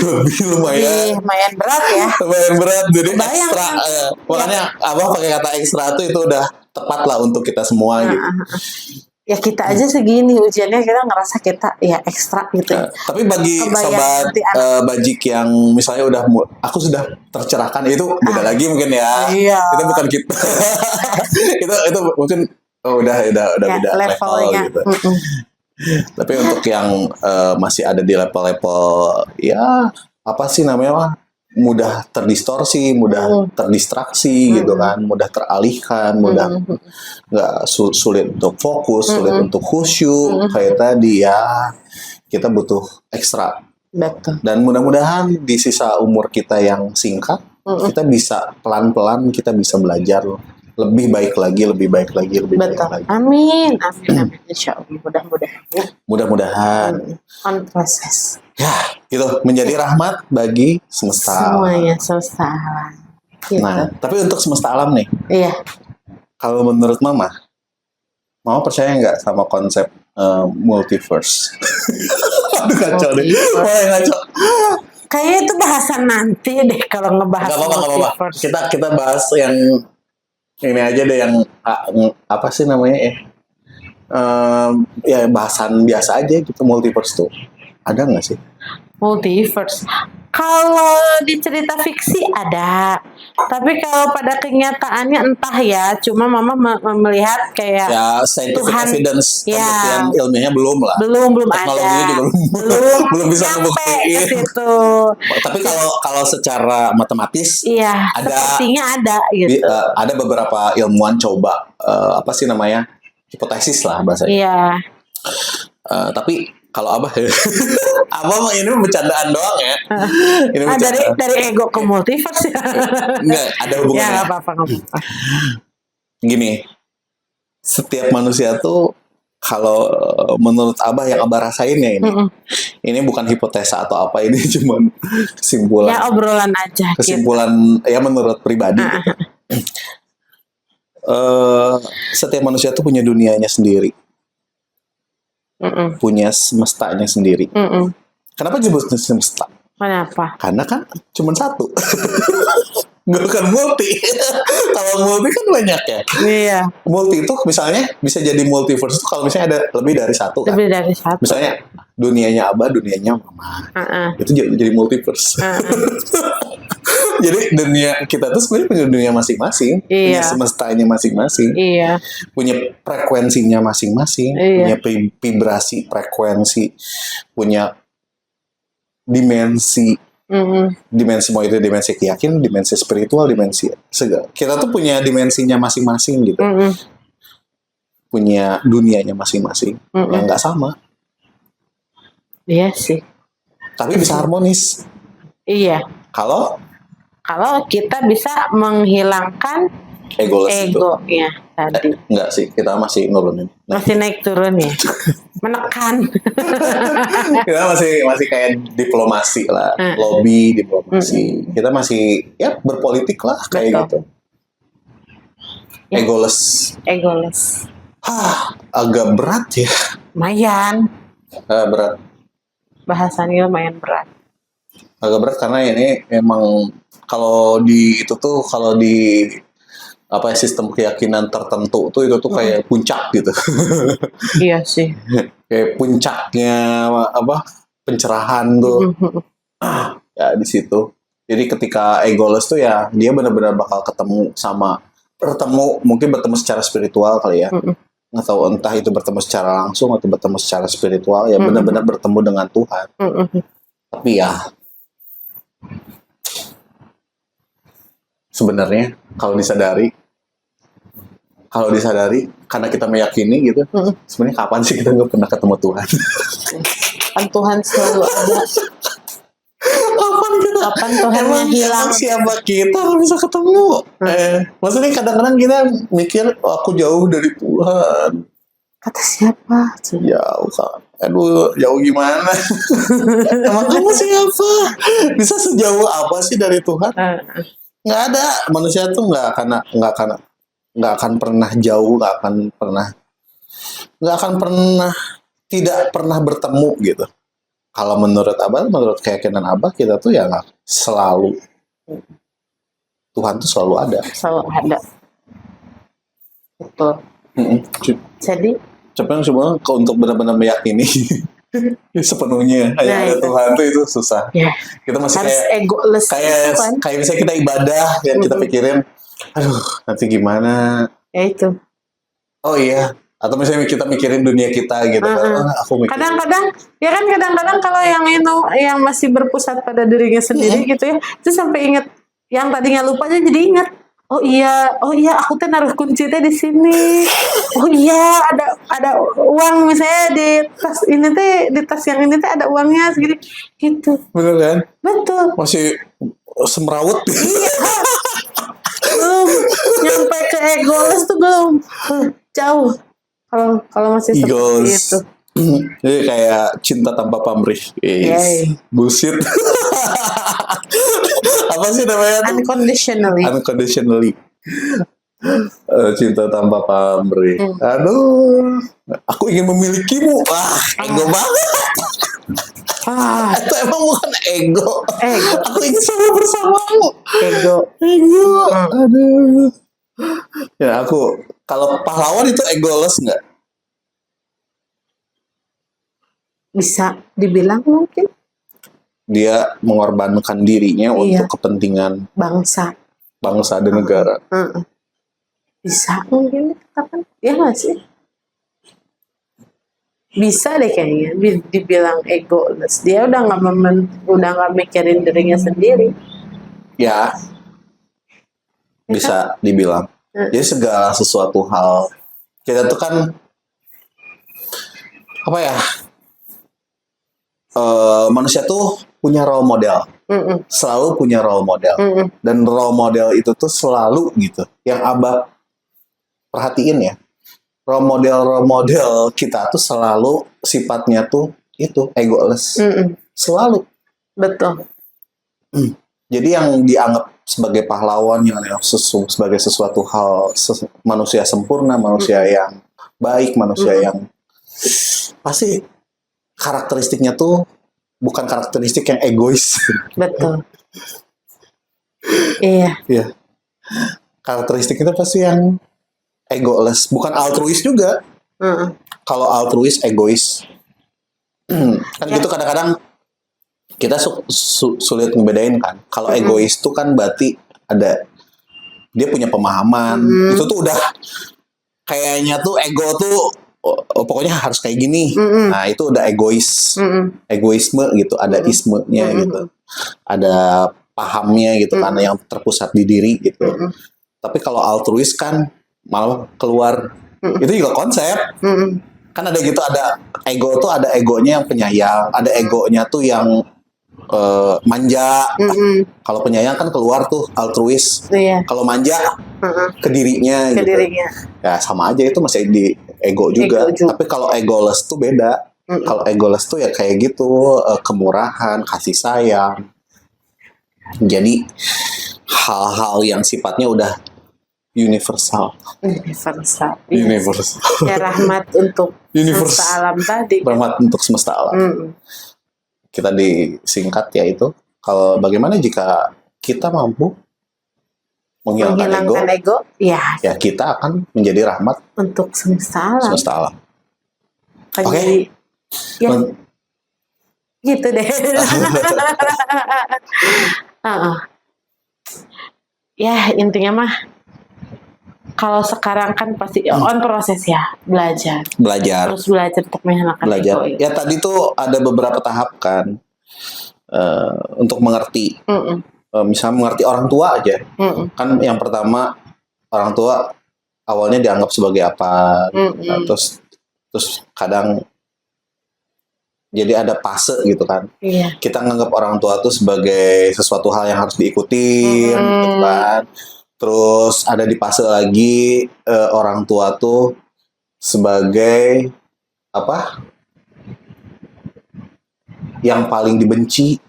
lumayan berat ya. Lumayan berat, jadi ekstra. Makanya Abah pakai kata ekstra itu udah tepat lah untuk kita semua gitu. Ya kita aja segini ujiannya, kita ngerasa kita ya ekstra gitu. Tapi bagi sobat Bajik yang misalnya aku sudah tercerahkan, itu beda lagi mungkin ya. Iya. Itu bukan kita. itu mungkin udah beda levelnya gitu. Tapi untuk yang masih ada di level-level ya apa sih namanya, mudah terdistorsi, mudah terdistraksi gitu kan, mudah teralihkan, mudah nggak sulit untuk fokus, sulit untuk khusyuk kayak tadi ya, kita butuh ekstra. Betul. Dan mudah-mudahan di sisa umur kita yang singkat, kita bisa pelan-pelan kita bisa belajar lebih baik lagi. Baik lagi. Amin. Insya Allah, mudah-mudahan. On proses. Ya, gitu, menjadi rahmat bagi semesta alam. Semuanya semesta alam. Gitu. Nah, tapi untuk semesta alam nih. Iya. Kalau menurut Mama percaya nggak sama konsep multiverse? Aduh kacau deh. Kacau. Kayaknya itu bahasan nanti deh kalau ngebahas multiverse. Kita bahas yang ini aja deh, yang apa sih namanya ya? Ya bahasan biasa aja gitu. Multiverse tuh ada nggak sih? Multiverse, kalau di cerita fiksi ada, Tapi kalau pada kenyataannya entah ya, cuma mama melihat kayak ya scientific Tuhan, evidence, ya, pembuktian ilmiahnya belum lah. belum Teknologinya ada, juga belum bisa nyampe ke ngebuktiin. situ. Tapi kalau secara matematis, Iya, ada sepertinya ada gitu. ada beberapa ilmuwan coba apa sih namanya, hipotesis lah bahasanya. Iya. Tapi kalau Abah Abah mah ini bercandaan doang ya. Ini dari ego ke multiverse ya. Enggak ada hubungannya. Ya nggak apa-apa. Gini, setiap manusia tuh kalau menurut Abah yang Abah rasain ya ini bukan hipotesa atau apa, ini cuma kesimpulan. Ya obrolan aja. Kesimpulan gitu. Ya menurut pribadi. Gitu. Setiap manusia tuh punya dunianya sendiri. Punya semestanya sendiri. Kenapa disebut semesta? Kenapa? Karena kan cuma satu. Bukan multi. Kalau multi kan banyak ya. Iya. Multi itu misalnya bisa jadi multiverse itu kalau misalnya ada lebih dari satu kan. Lebih dari satu. Misalnya dunianya Abah, dunianya Mama. Itu jadi multiverse. Jadi dunia kita tuh sebenarnya punya dunia masing-masing, punya semestanya masing-masing, punya frekuensinya masing-masing, punya vibrasi frekuensi, punya dimensi, dimensi mau itu dimensi keyakinan, dimensi spiritual, dimensi segala. Kita tuh punya dimensinya masing-masing gitu, punya dunianya masing-masing yang nggak sama. Iya sih. Tapi bisa harmonis. Iya. Kalau kita bisa menghilangkan egonya tadi. Enggak sih, kita masih nurunin. Masih naik turun ya. Menekan. Kita masih kayak diplomasi lah, lobby diplomasi. Kita masih ya berpolitik lah kayak gitu. Egoless. Agak berat ya. Lumayan. Berat. Bahasannya lumayan berat. Agak berat karena ini emang kalau di apa sistem keyakinan tertentu tuh itu tuh kayak puncak gitu. Iya sih. Kayak puncaknya apa pencerahan tuh. Ya di situ. Jadi ketika egoless tuh ya dia benar-benar bakal mungkin bertemu secara spiritual kali ya. Atau entah itu bertemu secara langsung atau bertemu secara spiritual ya benar-benar bertemu dengan Tuhan. Tapi ya sebenarnya kalau disadari karena kita meyakini gitu, sebenarnya kapan sih kita nggak pernah ketemu Tuhan? Kan Tuhan selalu ada. Kapan Tuhannya hilang? Siapa kita bisa ketemu? Maksudnya kadang-kadang kita mikir, aku jauh dari Tuhan. Kata siapa? Jauh kan. Aduh, jauh gimana? Emang kamu siapa? Bisa sejauh apa sih dari Tuhan? Nggak ada. Manusia tuh nggak akan pernah jauh, nggak akan pernah tidak pernah bertemu gitu. Kalau menurut Abah, menurut keyakinan Abah, kita tuh ya nggak selalu, Tuhan tuh selalu ada. Selalu ada. Betul. Jadi Coba untuk benar-benar meyakini sepenuhnya hanya ada Tuhan tuh itu susah. Kita masih harus egoless. Kayak misalnya kita ibadah yang kita pikirin, aduh nanti gimana? Ya itu. Oh iya. Atau misalnya kita mikirin dunia kita gitu. Aku mikirin. Kadang-kadang kalau yang masih berpusat pada dirinya sendiri gitu ya, itu sampai ingat yang tadinya lupa aja jadi ingat. Oh iya, aku tuh naruh kunci teh di sini. Oh iya, ada uang misalnya di tas ini teh, di tas yang ini teh ada uangnya segini gitu. Betul kan? Betul. Masih semrawut. Iya. Belum nyampe ke egoless tuh belum. Jauh. Kalau masih seperti itu. Jadi kayak cinta tanpa pamrih. Bullshit. Apa sih namanya? Unconditionally. Cinta tanpa pamrih. Aduh, aku ingin memilikimu. Wah, ego banget. Itu emang bukan ego. Aku ingin selalu bersamamu. Ego. Aduh. Ya aku, kalau pahlawan itu egoless nggak? Bisa dibilang mungkin. Dia mengorbankan dirinya untuk kepentingan bangsa. bangsa dan negara. Bisa mungkin kapan? Ya nggak sih? Bisa deh kayaknya dibilang egoless. Dia udah nggak mikirin dirinya sendiri. Ya, bisa dibilang. Jadi segala sesuatu hal kita tuh kan apa ya? Manusia tuh punya role model. Selalu punya role model. Dan role model itu tuh selalu gitu. Yang Abah perhatiin ya. Role model kita tuh selalu sifatnya tuh itu egoless. Selalu. Betul. Jadi yang dianggap sebagai pahlawan, yang sebagai sesuatu hal manusia sempurna, manusia yang baik, manusia yang pasti karakteristiknya tuh bukan karakteristik yang egois. Betul. Iya. Karakteristik itu pasti yang egoless, bukan altruis juga. Kalau altruis, egois. Kan gitu kadang-kadang kita sulit ngebedain kan. Kalau egois tuh kan berarti dia punya pemahaman. Itu tuh udah kayaknya tuh ego tuh pokoknya harus kayak gini. Nah, itu udah egois. Egoisme gitu, ada ismenya gitu. Ada pahamnya gitu kan yang terpusat di diri gitu. Tapi kalau altruis kan malah keluar. Itu juga konsep. Kan ada gitu, ada ego tuh ada egonya yang penyayang, ada egonya tuh yang manja. Kalau penyayang kan keluar tuh altruis. Kalau manja ke dirinya gitu. Ya sama aja, itu masih di ego juga. Tapi kalau egoless tuh beda. Kalau egoless tuh ya kayak gitu, kemurahan, kasih sayang. Jadi hal-hal yang sifatnya udah universal. Ya rahmat untuk semesta alam tadi. Rahmat untuk semesta alam. Kita disingkat yaitu, kalau bagaimana jika kita mampu menghilangkan ego, ya kita akan menjadi rahmat untuk semesta alam. Oke. Ya, gitu deh. Ya intinya mah kalau sekarang kan pasti on proses ya, belajar terus belajar untuk menghilangkan ego. Ya tadi tuh ada beberapa tahap kan untuk mengerti. Misalnya mengerti orang tua aja. Kan yang pertama, orang tua awalnya dianggap sebagai apa, terus kadang jadi ada fase gitu kan. Kita nganggap orang tua tuh sebagai sesuatu hal yang harus diikuti gitu kan. Terus ada di fase lagi orang tua tuh sebagai apa? Yang paling dibenci.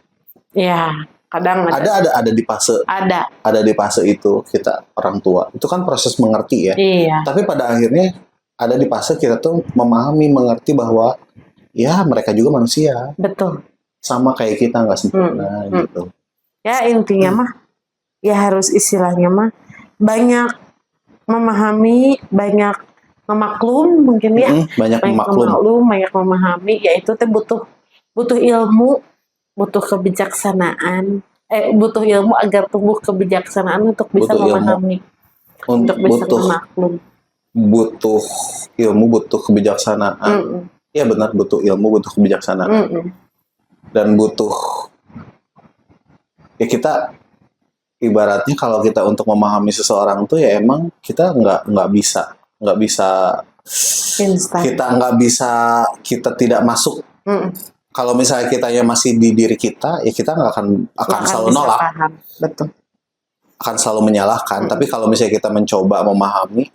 Iya, kadang ada di fase. Ada di fase itu kita orang tua. Itu kan proses mengerti ya. Tapi pada akhirnya ada di fase kita tuh memahami, mengerti bahwa ya mereka juga manusia. Betul. Sama kayak kita, nggak sempurna gitu. Ya intinya mah ya harus istilahnya mah banyak memahami, banyak memaklum mungkin ya. Banyak memahami, yaitu teh butuh ilmu, butuh kebijaksanaan. Butuh ilmu agar tumbuh kebijaksanaan untuk bisa memahami, untuk bisa memaklum. Butuh ilmu, butuh kebijaksanaan. Iya benar, butuh ilmu, butuh kebijaksanaan. Dan butuh, ya kita ibaratnya kalau kita untuk memahami seseorang tuh ya emang kita nggak bisa instan. Kita tidak masuk. Kalau misalnya kitanya masih di diri kita, ya kita nggak akan selalu nolak. Betul. Akan selalu menyalahkan. Tapi kalau misalnya kita mencoba memahami,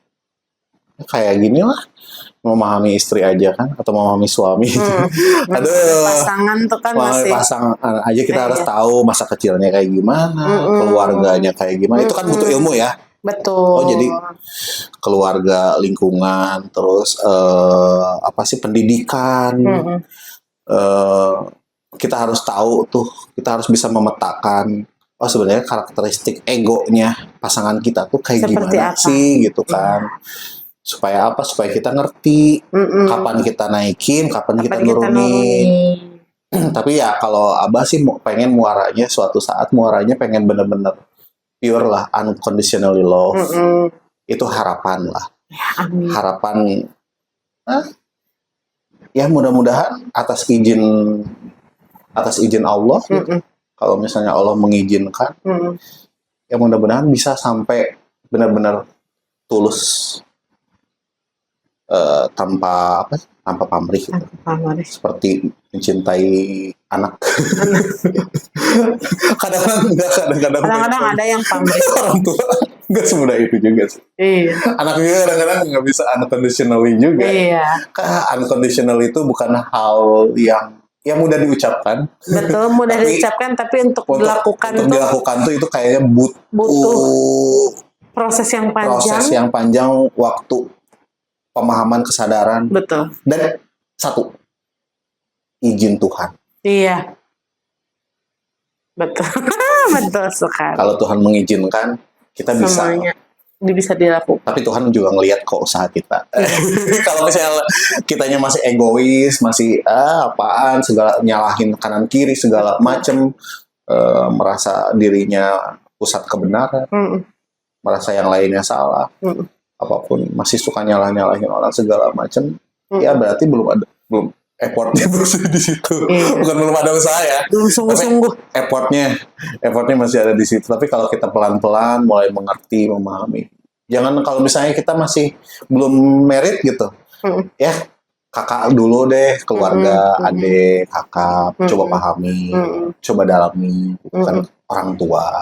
kayak gini lah, memahami istri aja kan, atau memahami suami. Aduh, pasangan tuh kan masih pasangan aja kita harus tahu masa kecilnya kayak gimana, keluarganya kayak gimana. Itu kan butuh ilmu ya. Betul. Jadi keluarga, lingkungan, terus pendidikan. Kita harus tahu tuh, kita harus bisa memetakan sebenarnya karakteristik egonya pasangan kita tuh kayak gimana sih gitu kan. Supaya apa? Supaya kita ngerti kapan kita naikin, kapan kita nurunin. Tapi ya kalau Abah sih pengen muaranya suatu saat pengen bener-bener pure lah, unconditionally love. Itu harapan lah. Ya, amin. Harapan ya mudah-mudahan atas izin Allah gitu. Kalau misalnya Allah mengizinkan, ya mudah-mudahan bisa sampai benar-benar tulus, tanpa pamrih gitu. Seperti mencintai anak. Kadang-kadang ada yang pamrih. Orang tua nggak semudah itu juga sih. Iya. Anak juga kadang-kadang nggak bisa unconditionally juga. Iya. Karena unconditional itu bukan hal yang mudah diucapkan. Betul, mudah diucapkan, tapi untuk dilakukan tuh itu kayaknya butuh proses yang panjang, waktu, pemahaman, kesadaran. Betul. Dan satu, izin Tuhan. Iya. Betul. Betul sekali. Kalau Tuhan mengizinkan, kita semuanya bisa dilakukan. Tapi Tuhan juga ngelihat kok usaha kita. Kalau misalnya kitanya masih egois, masih apaan, segala nyalahin kanan kiri segala macem, merasa dirinya pusat kebenaran, merasa yang lainnya salah, apapun, masih suka nyalahin orang segala macem, ya berarti belum effortnya di situ. Bukan belum ada usaha ya. Belum sungguh-sungguh. Effortnya masih ada di situ. Tapi kalau kita pelan-pelan mulai mengerti, memahami. Jangan kalau misalnya kita masih belum married gitu. Ya, kakak dulu deh, keluarga, adik, kakak, coba pahami, coba dalami, bukan orang tua.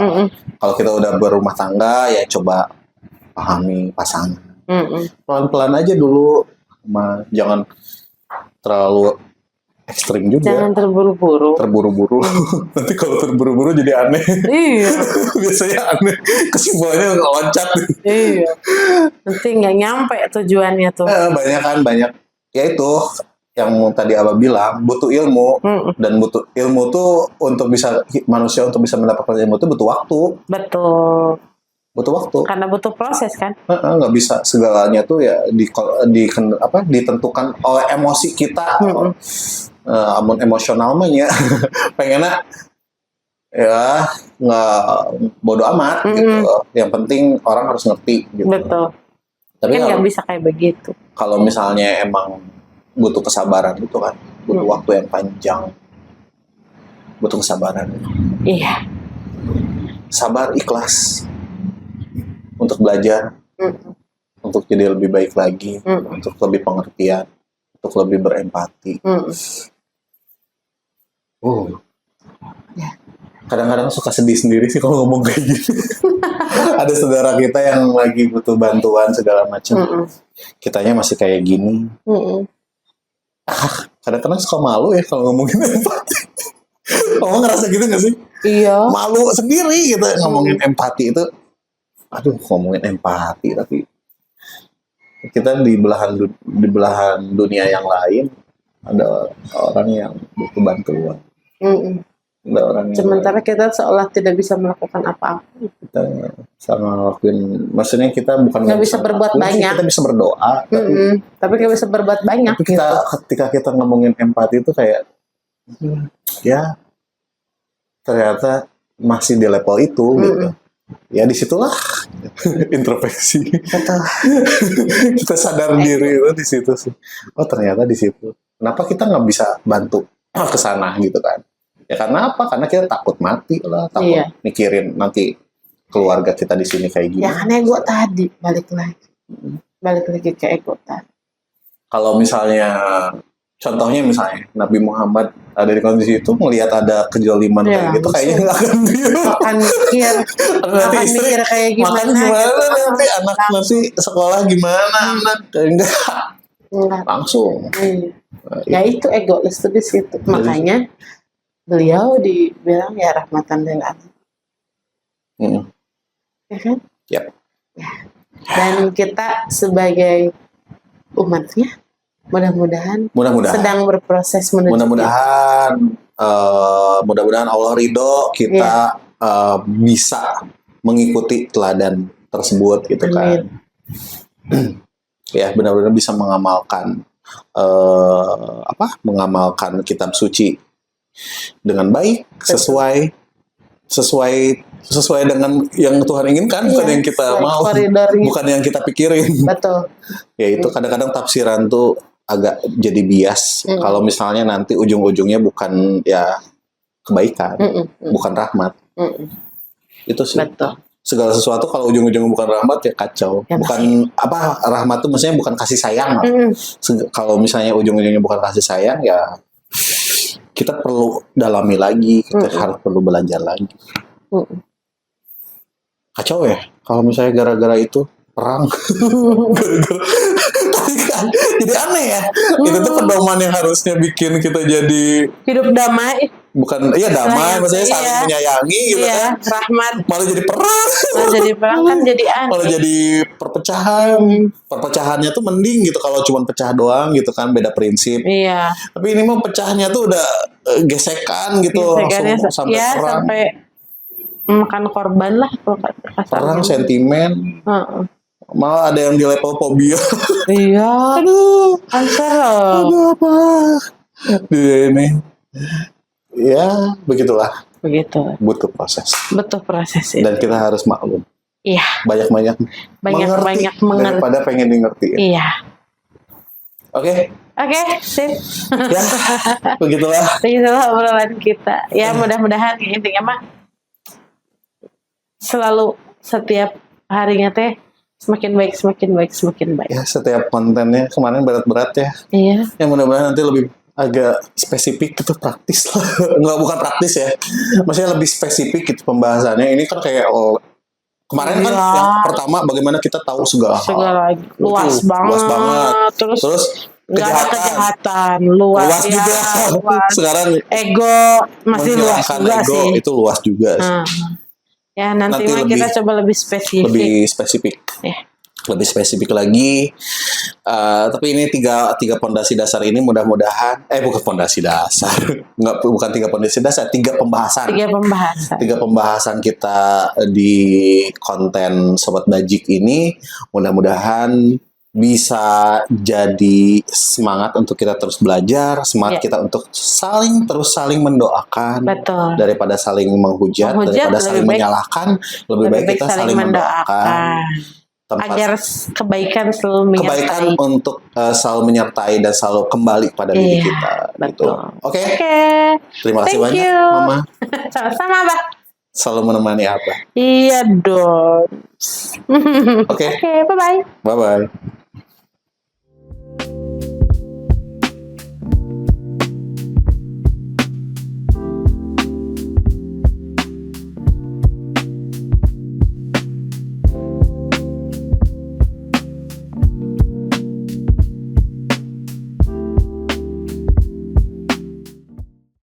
Kalau kita udah berumah tangga, ya coba pahami pasangan. Pelan-pelan aja dulu, jangan terlalu ekstrim juga. Jangan terburu-buru. Nanti kalau terburu-buru jadi aneh. Iya. Biasanya aneh. Kesimpulannya loncat. Iya. Nanti nggak nyampe tujuannya tuh. Banyak. Ya itu yang tadi Abah bilang, butuh ilmu. Dan butuh ilmu tuh manusia untuk bisa mendapatkan ilmu tuh butuh waktu. Betul. Butuh waktu. Karena butuh proses kan. Nggak bisa segalanya tuh ya ditentukan oleh emosi kita. Amun emosional mah ya pengennya ya nggak bodo amat gitu. Yang penting orang harus ngerti gitu. Betul. Tapi kan nggak bisa kayak begitu. Kalau misalnya emang butuh kesabaran gitu kan, butuh waktu yang panjang, butuh kesabaran. Iya. Sabar, ikhlas. Untuk belajar, untuk jadi lebih baik lagi, untuk lebih pengertian, untuk lebih berempati. Kadang-kadang suka sedih sendiri sih kalau ngomong kayak gitu. Ada saudara kita yang lagi butuh bantuan segala macam. Kitanya masih kayak gini. Kadang-kadang suka malu ya kalau ngomongin empati. Kamu ngerasa gitu gak sih? Iya. Malu sendiri gitu ngomongin empati itu. Aduh, ngomongin empati, tapi kita di belahan dunia yang lain ada orang yang butuh bantuan. Ada orang yang sementara kita seolah tidak bisa melakukan apa-apa. Kita sama ngelakuin, maksudnya kita bukan nggak bisa berbuat banyak. Kita bisa berdoa, tapi nggak bisa berbuat banyak. Tapi ketika kita ngomongin empati itu kayak, ya ternyata masih di level itu gitu. Ya disitulah introspeksi. Kita sadar diri itu di situ sih. Oh ternyata di situ. Kenapa kita nggak bisa bantu ke sana gitu kan? Ya karena apa? Karena kita takut mati lah, takut mikirin nanti keluarga kita di sini kayak gini. Ya kan ego tadi balik lagi ke ego tadi. Kalau misalnya contohnya Nabi Muhammad ada di kondisi itu melihat ada kejoliman kayak gitu, kayaknya nggak akan mikir kayak gimana nanti anak nanti sekolah gimana anak enggak langsung. Ya itu egois tuh di situ. Makanya beliau dibilang ya rahmatan lil alamin. Ya kan? Ya. Dan kita sebagai umatnya mudah-mudahan sedang berproses menuju mudah-mudahan Allah ridho kita bisa mengikuti teladan tersebut gitu kan. Ya benar-benar bisa mengamalkan mengamalkan kitab suci dengan baik sesuai sesuai dengan yang Tuhan inginkan, bukan yang kita mau, bukan yang kita pikirin. Betul. Ya itu kadang-kadang tafsiran tuh agak jadi bias. Kalau misalnya nanti ujung-ujungnya bukan ya kebaikan, bukan rahmat. Itu sih. Betul. Segala sesuatu kalau ujung-ujungnya bukan rahmat ya kacau. Ya, bukan apa, rahmat tuh maksudnya bukan kasih sayang. Kalau misalnya ujung-ujungnya bukan kasih sayang ya kita perlu dalami lagi, kita harus perlu belajar lagi. Kacau ya kalau misalnya gara-gara itu perang. Jadi aneh ya. Itu tuh pedoman yang harusnya bikin kita jadi hidup damai. Bukan, iya damai, maksudnya saling menyayangi gitu kan. Rahmat. Malah jadi perang. Malah jadi perang kan jadi aneh. Malah jadi perpecahan. Perpecahannya tuh mending gitu kalau cuma pecah doang gitu kan, beda prinsip. Iya. Tapi ini mah pecahnya tuh udah gesekan gitu, langsung sampai perang. Sampai makan korban lah kalau perang, sentimen. Malah ada yang di level fobia. Iya. Aduh. Serem. Aduh apa? Dia ini. Ya, begitulah. Begitu. Butuh proses. Butuh proses ini. Dan kita harus maklum. Iya. Banyak mengerti daripada pengen di ngerti. Iya. Oke, sip. Ya, begitulah obrolan kita. Ya, mudah-mudahan intinya mah selalu setiap harinya teh semakin baik. Ya, setiap kontennya kemarin berat-berat ya. Iya. Ya mudah-mudahan nanti lebih agak spesifik gitu, praktis lah. Bukan praktis ya. Maksudnya lebih spesifik gitu pembahasannya. Ini kan kayak kemarin kan yang pertama bagaimana kita tahu segala hal. Luas banget. Terus kejahatan luas juga. Luas. Sekarang ego masih luas juga ego, sih. Itu luas juga. Ya nanti kita coba lebih spesifik. Lebih spesifik lagi. Tapi ini tiga pondasi dasar ini mudah-mudahan bukan pondasi dasar. Bukan tiga pondasi dasar, tiga pembahasan kita di konten Sobat Bajik ini mudah-mudahan bisa jadi semangat untuk kita terus belajar, semangat kita untuk saling mendoakan. Betul. Daripada saling menghujat daripada saling menyalahkan, lebih baik kita saling mendoakan. Agar kebaikan selalu menyertai. Kebaikan untuk selalu menyertai dan selalu kembali pada diri kita. Betul. Oke. Terima kasih banyak, Mama. Sama-sama, Abah. Selalu menemani Abah. Iya dong. Oke. Bye-bye. Bye-bye.